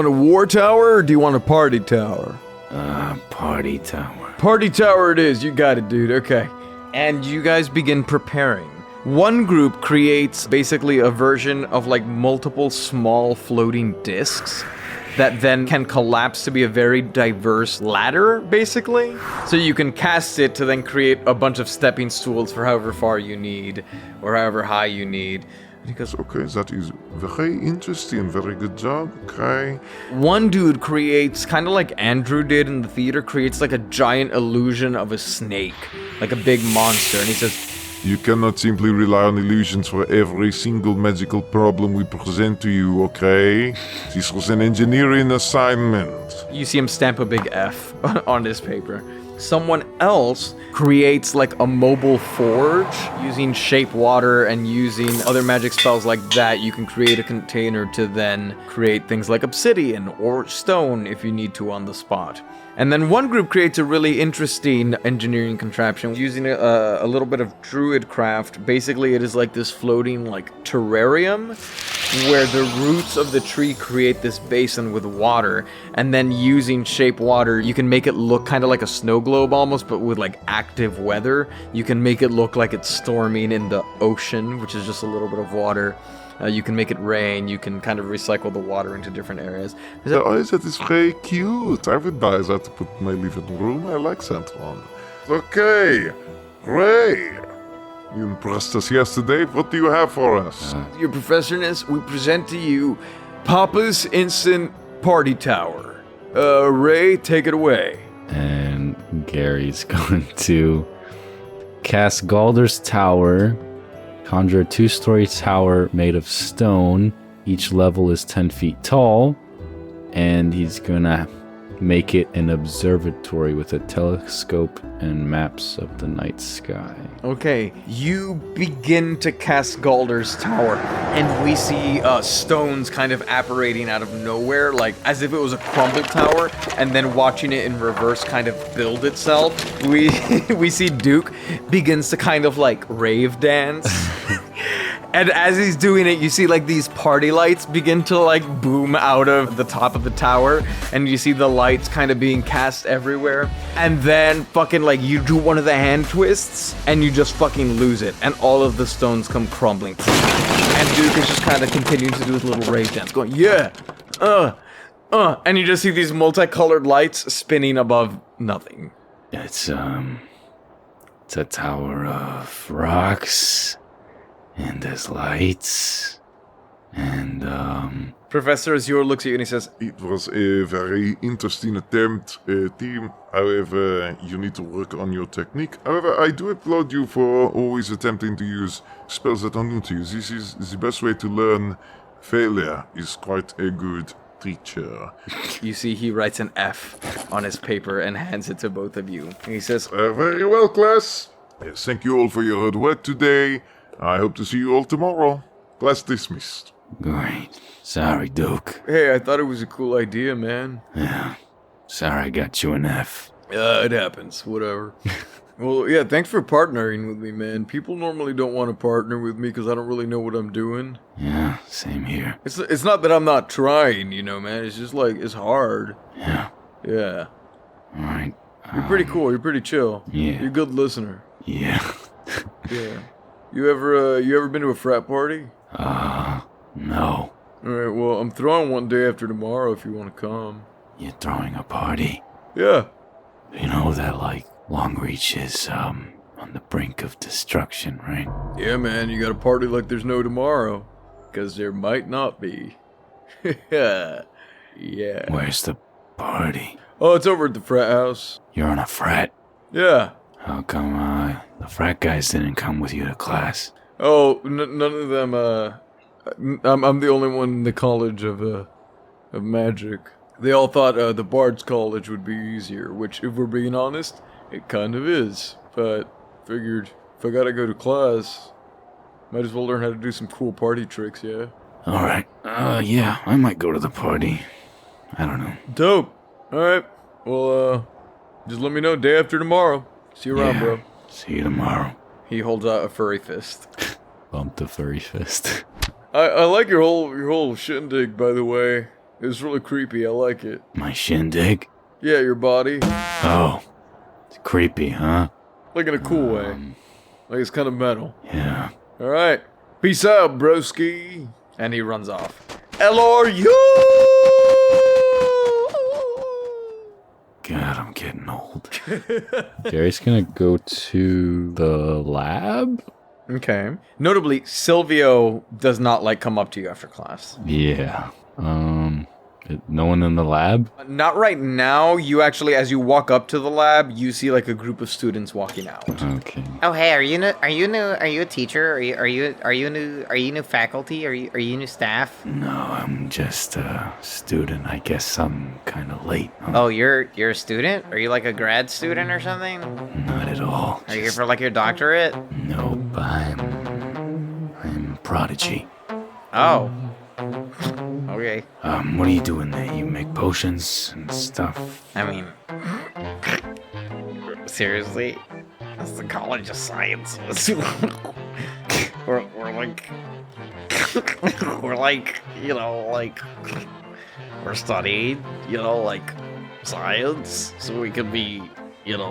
a war tower or do you want a party tower? party tower. Party tower it is. You got it, dude. Okay. And you guys begin preparing. One group creates basically a version of like multiple small floating discs that then can collapse to be a very diverse ladder, basically. So you can cast it to then create a bunch of stepping stools for however far you need, or however high you need. Because Okay, that is very interesting. Very good job. Okay. one dude creates, kind of like Andrew did in the theater, creates like a giant illusion of a snake, like a big monster, and he says, You cannot simply rely on illusions for every single magical problem we present to you, okay? This was an engineering assignment. you see him stamp a big F on his paper. Someone else creates like a mobile forge using shape water and using other magic spells like that. You can create a container to then create things like obsidian or stone if you need to on the spot. And then one group creates a really interesting engineering contraption using a little bit of druid craft. Basically, it is like this floating like terrarium where the roots of the tree create this basin with water, and then using shape water, you can make it look kind of like a snow globe almost, but with like active weather. You can make it look like it's storming in the ocean, which is just a little bit of water. You can make it rain. You can kind of recycle the water into different areas. Oh, that is very cute. I would buy that to put in my living room. I like that one. Okay, Ray. You impressed us yesterday. What do you have for us? Your professorness, we present to you Papa's Instant Party Tower. Ray, take it away. And Gary's going to cast Galder's Tower, conjure a 2-story tower made of stone. Each level is 10 feet tall, and he's gonna make it an observatory with a telescope and maps of the night sky. Okay, you begin to cast Galder's Tower, and we see stones kind of apparating out of nowhere, like as if it was a crumbled tower, and then watching it in reverse kind of build itself. We see Duke begins to kind of like rave dance. And as he's doing it, you see like these party lights begin to like boom out of the top of the tower, and you see the lights kind of being cast everywhere. And then fucking like you do one of the hand twists and you just fucking lose it, and all of the stones come crumbling. And Duke is just kind of continuing to do his little rave dance, going, yeah, and you just see these multicolored lights spinning above nothing. It's a tower of rocks, and there's lights, and Professor Azure looks at you and he says, It was a very interesting attempt, team. However, you need to work on your technique. However, I do applaud you for always attempting to use spells that are new to you. This is the best way to learn. Failure is quite a good teacher. You see he writes an F on his paper and hands it to both of you. And he says, Very well, class. Yes, thank you all for your hard work today. I hope to see you all tomorrow. Class dismissed. great. Sorry, Duke. Hey, I thought it was a cool idea, man. Yeah. Sorry I got you an F. It happens. Whatever. Well, yeah, thanks for partnering with me, man. People normally don't want to partner with me because I don't really know what I'm doing. Yeah, same here. It's not that I'm not trying, you know, man. It's just like, it's hard. Yeah. Yeah. Alright. You're pretty cool. You're pretty chill. Yeah. You're a good listener. Yeah. Yeah. You ever been to a frat party? No. Alright, well, I'm throwing one day after tomorrow if you want to come. You're throwing a party? Yeah. You know that, like, Longreach is, on the brink of destruction, right? Yeah, man, you gotta party like there's no tomorrow. Because there might not be. Yeah. Where's the party? Oh, it's over at the frat house. You're on a frat? Yeah. How come, the frat guys didn't come with you to class? Oh, none of them, I'm the only one in the college of magic. They all thought, the Bard's College would be easier, which, if we're being honest, it kind of is. But, figured, if I gotta go to class, might as well learn how to do some cool party tricks, yeah? All right. Yeah, I might go to the party. I don't know. Dope. All right. Well, just let me know day after tomorrow. See you around, bro. See you tomorrow. He holds out a furry fist. Bump the furry fist. I like your whole shindig, by the way. It's really creepy. I like it. My shindig? Yeah, your body. Oh. It's creepy, huh? Like in a cool way. Like it's kind of metal. Yeah. All right. Peace out, broski. And he runs off. LRU! God, I'm getting old. Gary's gonna go to the lab? Okay. Notably, Silvio does not come up to you after class. Yeah. No one in the lab? Not right now. You actually, as you walk up to the lab, you see a group of students walking out. Okay. Oh hey, are you a teacher? Are you new faculty? Are you new staff? No, I'm just a student. I guess I'm kind of late. Huh? Oh, you're a student? Are you a grad student or something? Not at all. Are you here for your doctorate? Nope, I'm prodigy. Oh. Okay. What are you doing there? You make potions and stuff? I mean, seriously? That's the College of Sciences. we're we're studying, science, so we can be,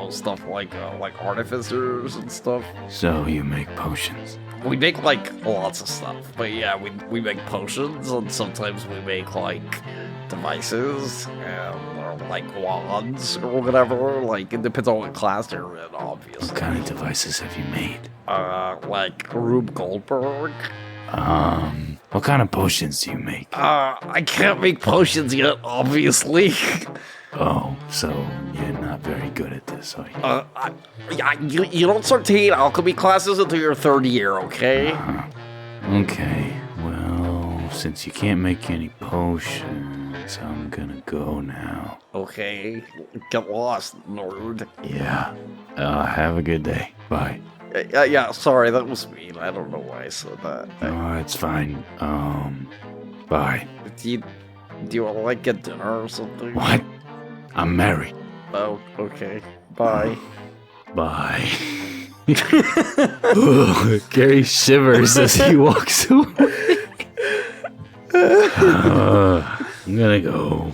stuff like artificers and stuff. So you make potions? We make lots of stuff, but yeah, we make potions, and sometimes we make devices and wands or whatever. It depends on what class you're in, obviously. What kind of devices have you made? Rube Goldberg. What kind of potions do you make? I can't make potions yet, obviously. Oh, so you're not very good at this, are you? You don't start taking alchemy classes until your third year, okay? Okay, well, since you can't make any potions, I'm gonna go now. Okay, get lost, nerd. Yeah, have a good day. Bye. Yeah, sorry, that was mean. I don't know why I said that. No, it's fine. Bye. Do you want to get dinner or something? What? I'm married. Oh, okay. Bye. Bye. Gary shivers as he walks away. I'm gonna go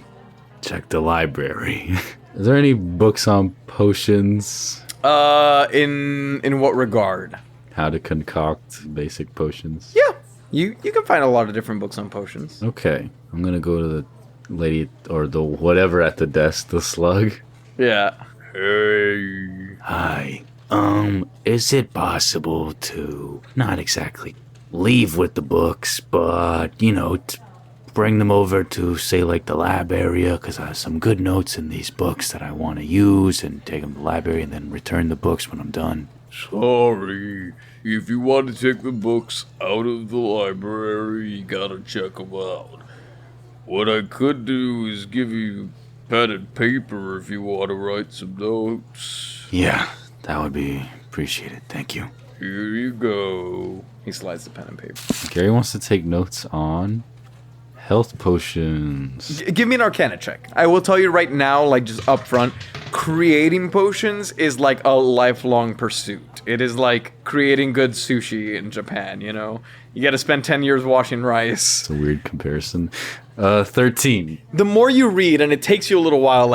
check the library. Is there any books on potions? In what regard? How to concoct basic potions? Yeah. You can find a lot of different books on potions. Okay. I'm gonna go to the lady or the whatever at the desk, the slug. Yeah. Hey. Hi. Is it possible to not exactly leave with the books, but, bring them over to, say, the lab area, because I have some good notes in these books that I want to use, and take them to the library and then return the books when I'm done? Sorry. If you want to take the books out of the library, you gotta check them out. What I could do is give you pen and paper if you want to write some notes. Yeah, that would be appreciated. Thank you. Here you go. He slides the pen and paper. Gary wants to take notes on health potions. Give me an Arcana check. I will tell you right now, just up front, creating potions is a lifelong pursuit. It is like creating good sushi in Japan, You gotta spend 10 years washing rice. It's a weird comparison. 13. The more you read, and it takes you a little while,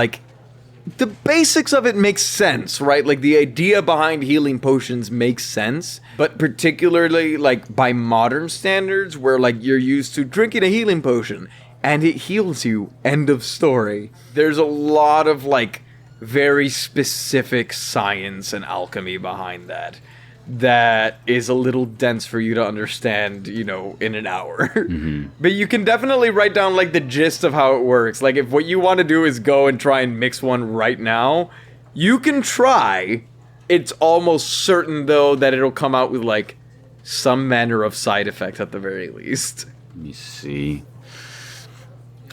the basics of it makes sense, right? The idea behind healing potions makes sense, but particularly, by modern standards, where, you're used to drinking a healing potion, and it heals you, end of story. There's a lot of, very specific science and alchemy behind that is a little dense for you to understand, in an hour. Mm-hmm. But you can definitely write down, the gist of how it works. If what you want to do is go and try and mix one right now, you can try. It's almost certain, though, that it'll come out with, some manner of side effect at the very least. Let me see.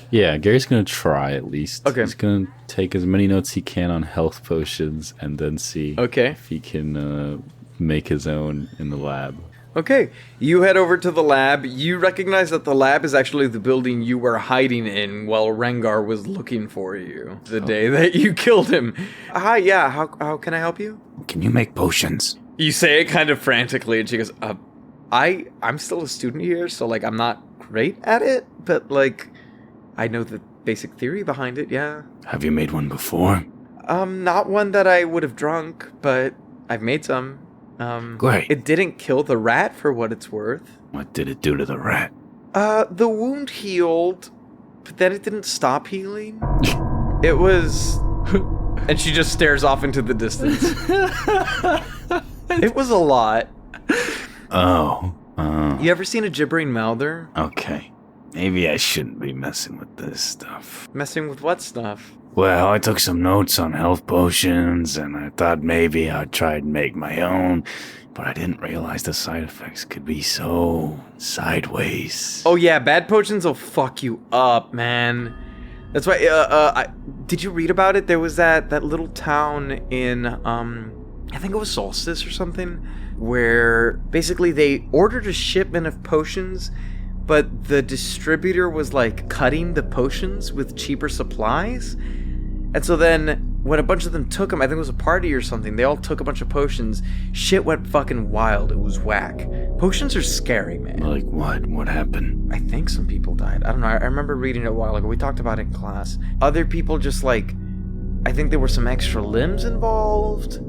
Yeah, Gary's gonna try at least. Okay. He's gonna take as many notes he can on health potions and then see Okay. if he can make his own in the lab. Okay, you head over to the lab. You recognize that the lab is actually the building you were hiding in while Rengar was looking for you the day that you killed him. Hi, yeah, how can I help you? Can you make potions? You say it kind of frantically, and she goes, I'm still a student here, so, like, I'm not great at it, but, like, I know the basic theory behind it, yeah. Have you made one before? Not one that I would have drunk, but I've made some. Great. It didn't kill the rat, for what it's worth. What did it do to the rat? The wound healed, but then it didn't stop healing. It was... And she just stares off into the distance. It was a lot. Oh. You ever seen a gibbering mouther? Okay. Maybe I shouldn't be messing with this stuff. Messing with what stuff? Well, I took some notes on health potions, and I thought maybe I'd try and make my own, but I didn't realize the side effects could be so sideways. Oh yeah, bad potions will fuck you up, man. That's why, did you read about it? There was that little town in, I think it was Solstice or something, where basically they ordered a shipment of potions, but the distributor was, like, cutting the potions with cheaper supplies. And so then, when a bunch of them took them, I think it was a party or something, they all took a bunch of potions. Shit went fucking wild. It was whack. Potions are scary, man. Like what? What happened? I think some people died. I don't know. I remember reading it a while ago. We talked about it in class. Other people just, like, I think there were some extra limbs involved.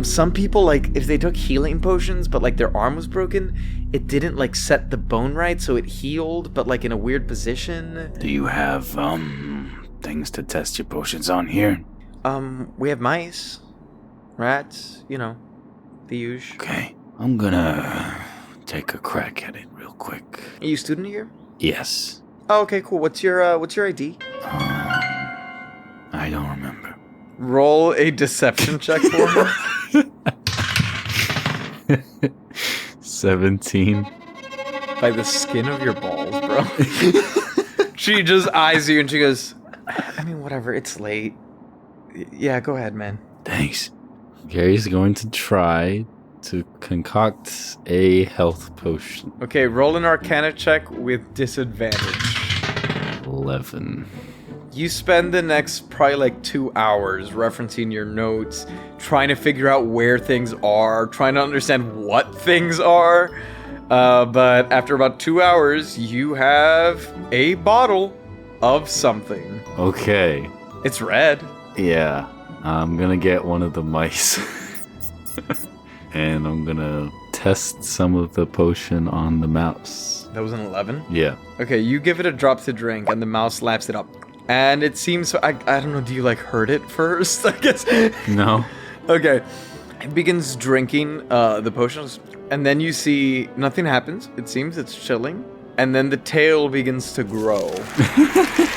Some people, like, if they took healing potions, but, like, their arm was broken, it didn't, like, set the bone right, so it healed, but, like, in a weird position. Do you have, things to test your potions on here? We have mice, rats, you know, the usual. Okay, I'm gonna take a crack at it real quick. Are you a student here? Yes. Oh, okay, cool. What's your ID? I don't remember. Roll a deception check for me. 17. By the skin of your balls, bro. She just eyes you and she goes, I mean, whatever, it's late. Yeah, go ahead, man. Thanks. Gary's going to try to concoct a health potion. Okay, roll an Arcana check with disadvantage. 11. You spend the next probably like 2 hours referencing your notes, trying to figure out where things are, trying to understand what things are. But after about 2 hours, you have a bottle of something. Okay. It's red. Yeah. I'm gonna get one of the mice. And I'm gonna test some of the potion on the mouse. That was an 11? Yeah. Okay, you give it a drop to drink, and the mouse laps it up. And it seems, I don't know, do you, like, hurt it first, I guess? No. Okay. It begins drinking the potions, and then you see nothing happens. It seems it's chilling. And then the tail begins to grow.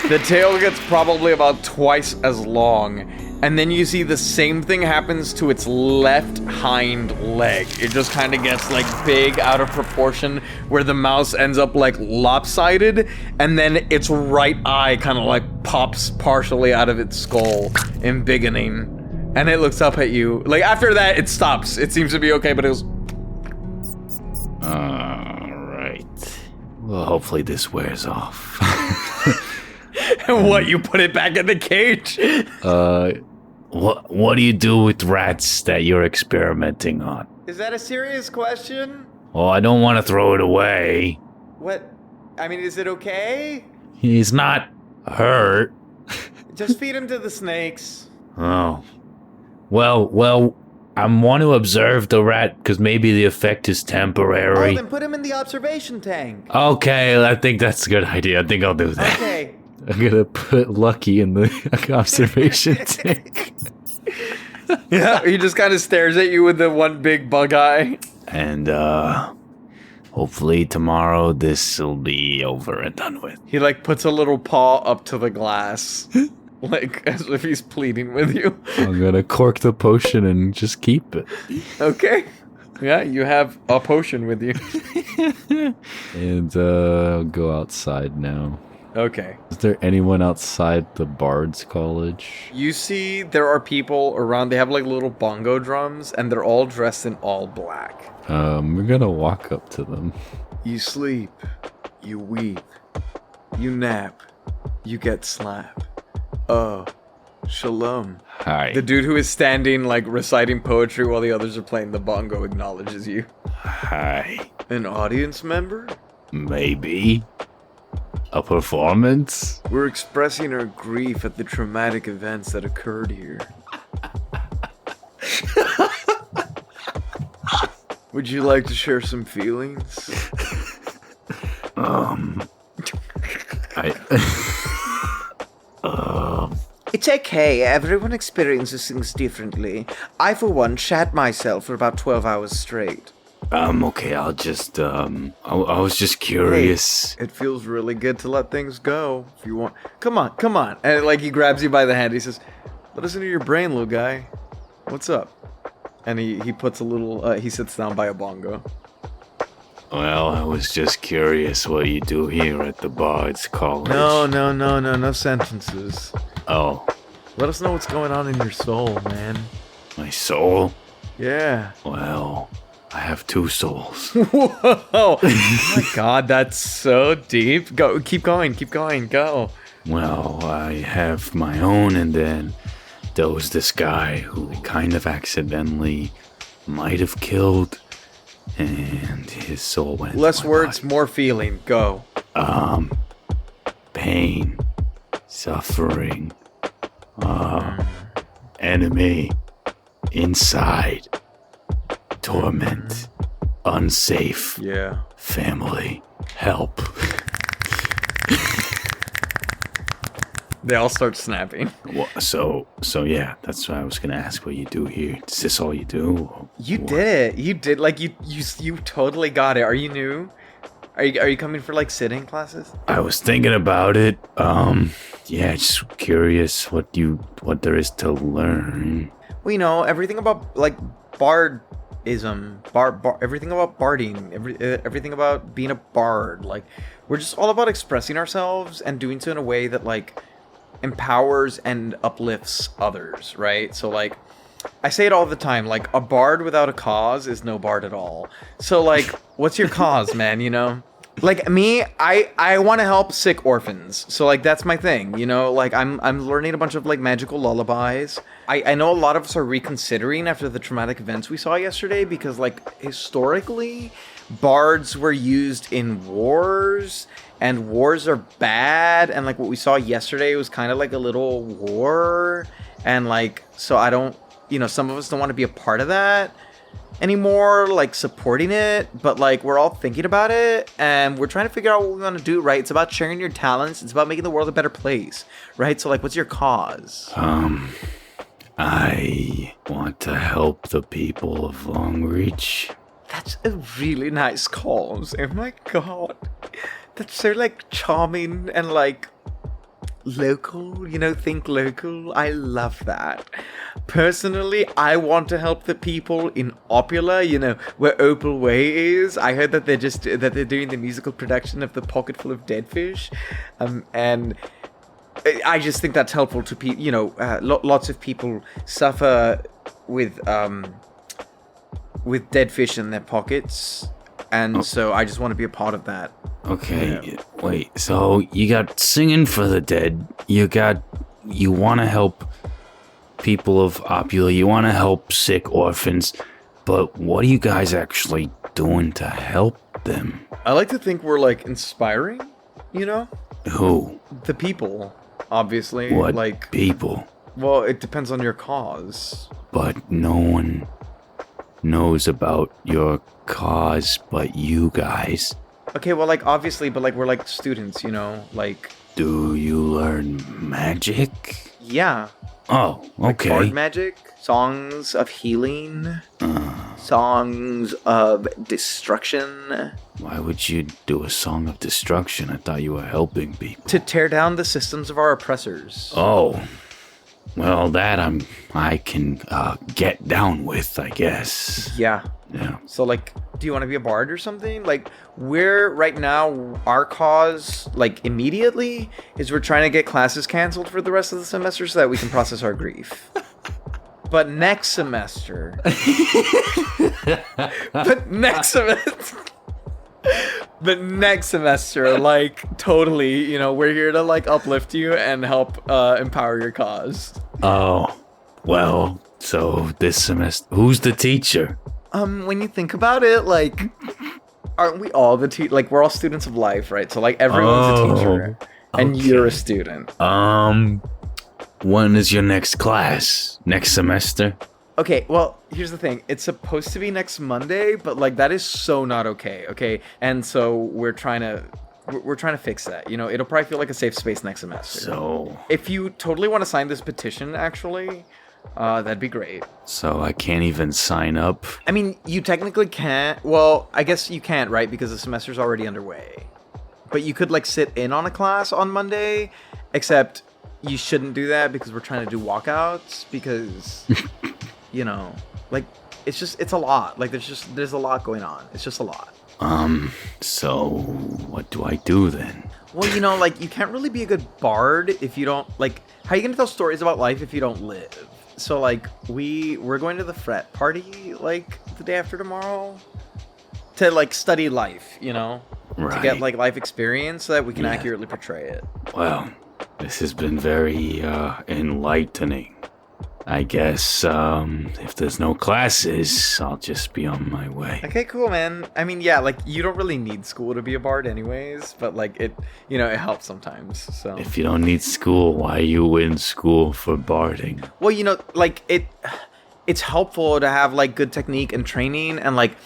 The tail gets probably about twice as long. And then you see the same thing happens to its left hind leg. It just kind of gets, like, big out of proportion, where the mouse ends up, like, lopsided, and then its right eye kind of, like, pops partially out of its skull, embiggening. And it looks up at you. Like, after that, it stops. It seems to be okay, but it was... Alright. Well, hopefully this wears off. And what, you put it back in the cage? What do you do with rats that you're experimenting on? Is that a serious question? Well, I don't want to throw it away. What? I mean, is it okay? He's not hurt. Just feed him to the snakes. Oh. Well, I want to observe the rat because maybe the effect is temporary. Oh, then put him in the observation tank. Okay, I think that's a good idea. I think I'll do that. Okay. I'm gonna put Lucky in the observation tank. Yeah, he just kind of stares at you with the one big bug eye. And, hopefully tomorrow this will be over and done with. He, like, puts a little paw up to the glass. Like, as if he's pleading with you. I'm gonna cork the potion and just keep it. Okay. Yeah, you have a potion with you. And, I'll go outside now. Okay. Is there anyone outside the Bard's College? You see there are people around, they have like little bongo drums, and they're all dressed in all black. We're gonna walk up to them. You sleep, you weep, you nap, you get slapped. Shalom. Hi. The dude who is standing, like, reciting poetry while the others are playing the bongo acknowledges you. Hi. An audience member? Maybe. A performance? We're expressing our grief at the traumatic events that occurred here. Would you like to share some feelings? It's okay, everyone experiences things differently. I, for one, shat myself for about 12 hours straight. Okay, I'll just, I was just curious. Hey, it feels really good to let things go, if you want. Come on. And, like, he grabs you by the hand, he says, let us into your brain, little guy. What's up? And he puts a little, he sits down by a bongo. Well, I was just curious what you do here at the Bard's College. No sentences. Oh. Let us know what's going on in your soul, man. My soul? Yeah. Well, I have two souls. Whoa! Oh my god, that's so deep. Go, keep going, go. Well, I have my own, and then there was this guy who kind of accidentally might have killed, and his soul went. Less words, body. More feeling. Go. Pain, suffering, enemy, inside, torment, unsafe, family, help. They all start snapping. Well, so yeah, that's what I was gonna ask. What you do here? Is this all you do? You did it. You did, like, you totally got it. Are you new? Are you coming for, like, sitting classes? I was thinking about it. Yeah, just curious what there is to learn. Well, you know, everything about, like, bardism, everything about barding, everything about being a bard. Like, we're just all about expressing ourselves and doing so in a way that, like, empowers and uplifts others, right? So, like, I say it all the time, like, a bard without a cause is no bard at all. So, like, what's your cause, man, you know? Like, me, I want to help sick orphans. So, like, that's my thing, you know? Like, I'm learning a bunch of, like, magical lullabies. I know a lot of us are reconsidering after the traumatic events we saw yesterday because, like, historically, bards were used in wars, and wars are bad, and, like, what we saw yesterday was kind of like a little war, and, like, so I don't, you know, some of us don't want to be a part of that anymore, like, supporting it, but, like, we're all thinking about it, and we're trying to figure out what we want to do, right? It's about sharing your talents, it's about making the world a better place, right? So, like, what's your cause? I want to help the people of Longreach. That's a really nice cause. Oh my god. That's so, like, charming and, like, local, you know, think local. I love that. Personally, I want to help the people in Opula, you know, where Opal Way is. I heard that they're doing the musical production of The Pocketful of Dead Fish. And I just think that's helpful to people, you know, lots of people suffer with dead fish in their pockets, and so I just want to be a part of that. Okay, wait, so you got singing for the dead, you want to help people of Opula, you want to help sick orphans, but what are you guys actually doing to help them? I like to think we're, like, inspiring, you know? Who? The people, obviously. What, like, people? Well, it depends on your cause. But no one knows about your cause but you guys. Okay, well, like, obviously, but, like, we're, like, students, you know, like... Do you learn magic? Yeah. Oh, okay. Like bard magic, songs of healing, songs of destruction. Why would you do a song of destruction? I thought you were helping people. To tear down the systems of our oppressors. Oh. Well, that I can get down with, I guess. Yeah. Yeah. So, like, do you want to be a bard or something? Like, we're right now, our cause, like, immediately, is we're trying to get classes canceled for the rest of the semester so that we can process our grief. But next semester... But next semester, like, totally, you know, we're here to, like, uplift you and help empower your cause. Oh, well, so this semester, who's the teacher? When you think about it, like, aren't we all the like, we're all students of life, right? So, like, everyone's a teacher, and you're a student. When is your next class? Next semester? Okay, well, here's the thing. It's supposed to be next Monday, but, like, that is so not okay? And so we're trying to fix that. You know, it'll probably feel like a safe space next semester. So... if you totally want to sign this petition, actually, that'd be great. So I can't even sign up? I mean, you technically can't. Well, I guess you can't, right? Because the semester's already underway. But you could, like, sit in on a class on Monday, except you shouldn't do that because we're trying to do walkouts because... you know, like, it's a lot. Like, there's a lot going on. It's just a lot. So what do I do then? Well, you know, like, you can't really be a good bard if you don't, like, how are you gonna tell stories about life if you don't live? So, like, we're going to the frat party, like, the day after tomorrow to, like, study life, you know? Right. To get, like, life experience so that we can accurately portray it. Well, this has been very, enlightening. I guess, if there's no classes, I'll just be on my way. Okay, cool, man. I mean, yeah, like, you don't really need school to be a bard anyways, but, like, it, you know, it helps sometimes, so. If you don't need school, why are you in school for barding? Well, you know, like, it's helpful to have, like, good technique and training, and, like,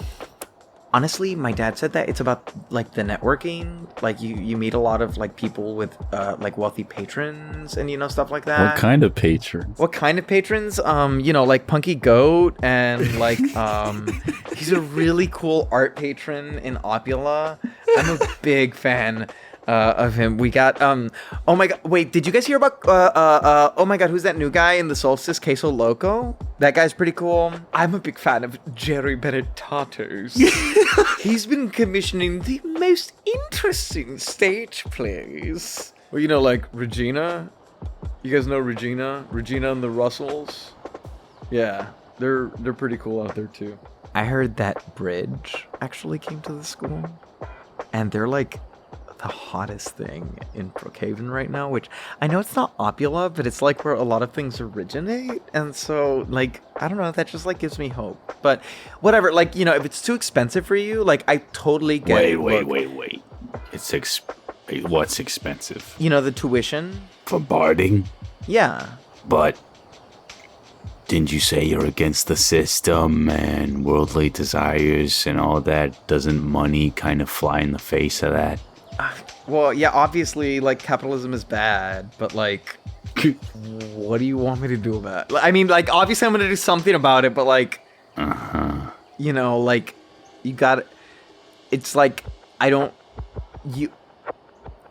honestly, my dad said that it's about, like, the networking. Like, you meet a lot of, like, people with, like, wealthy patrons and, you know, stuff like that. What kind of patrons? What kind of patrons? You know, like Punky Goat and, like, he's a really cool art patron in Opula. I'm a big fan of him. We got, oh my god, wait, did you guys hear about, oh my god, who's that new guy in the Solstice, Queso Loco? That guy's pretty cool. I'm a big fan of Jerry Benetatos. He's been commissioning the most interesting stage plays. Well, you know, like Regina? You guys know Regina? Regina and the Russells? Yeah, they're pretty cool out there too. I heard that Bridge actually came to the school, and they're like the hottest thing in Brookhaven right now, which I know it's not Opula, but it's like where a lot of things originate, and so, like, I don't know, that just, like, gives me hope. But whatever, like, you know, if it's too expensive for you, like, I totally get it. Wait. What's expensive? You know, the tuition? For barding? Yeah. But didn't you say you're against the system and worldly desires and all that? Doesn't money kind of fly in the face of that? Well, yeah, obviously, like, capitalism is bad, but, like, what do you want me to do about it? I mean, like, obviously I'm gonna do something about it, but, like, you know, like, you gotta, it's like,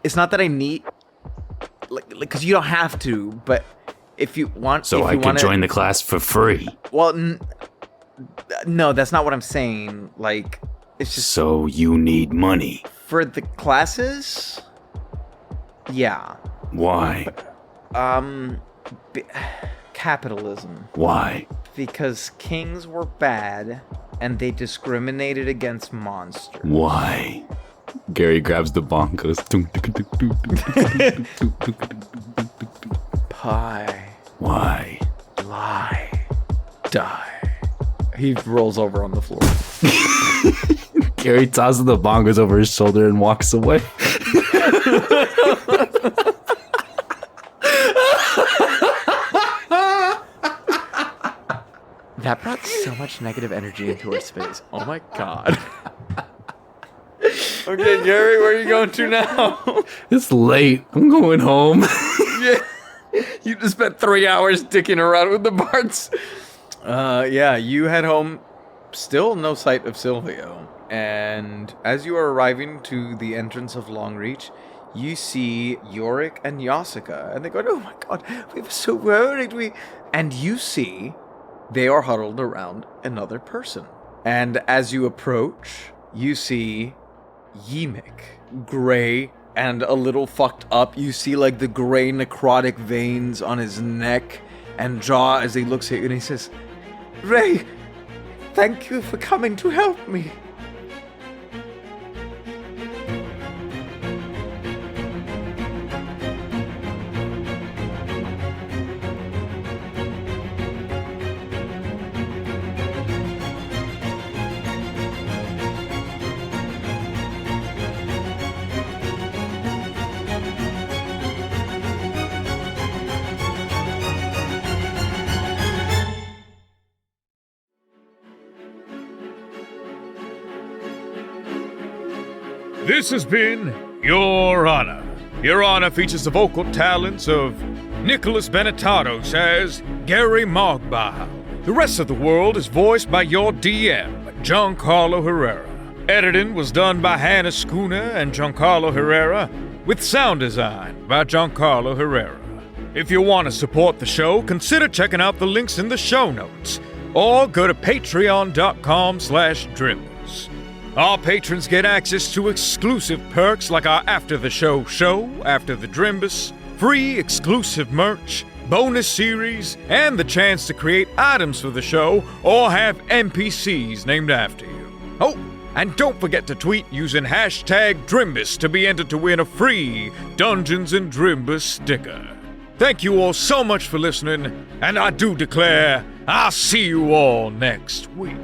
it's not that I need, like, because you don't have to, but if you want, so I can join the class for free. Well, no, that's not what I'm saying. Like, it's just. So you need money. For the classes? Yeah. Why? Capitalism. Why? Because kings were bad and they discriminated against monsters. Why? Gary grabs the bongos. Pie. Why? Lie. Die. He rolls over on the floor. Gary tosses the bongos over his shoulder and walks away. That brought so much negative energy into our space. Oh my god. Okay, Gary, where are you going to now? It's late. I'm going home. Yeah. You just spent 3 hours dicking around with the bards. Yeah, you head home. Still no sight of Silvio. And as you are arriving to the entrance of Longreach, you see Yorick and Yasika, and they go, "Oh my god, we were so worried, And you see they are huddled around another person. And as you approach, you see Yimik, gray and a little fucked up. You see like the gray necrotic veins on his neck and jaw as he looks at you and he says, "Ray, thank you for coming to help me." This has been Your Honor. Your Honor features the vocal talents of Nicholas Benetatos as Gary Mogbile. The rest of the world is voiced by your DM, Giancarlo Herrera. Editing was done by Hannah Schooner and Giancarlo Herrera, with sound design by Giancarlo Herrera. If you want to support the show, consider checking out the links in the show notes, or go to patreon.com/Drimbus. Our patrons get access to exclusive perks like our After the Show show, After the Drimbus, free exclusive merch, bonus series, and the chance to create items for the show or have NPCs named after you. Oh, and don't forget to tweet using #Drimbus to be entered to win a free Dungeons & Drimbus sticker. Thank you all so much for listening, and I do declare I'll see you all next week.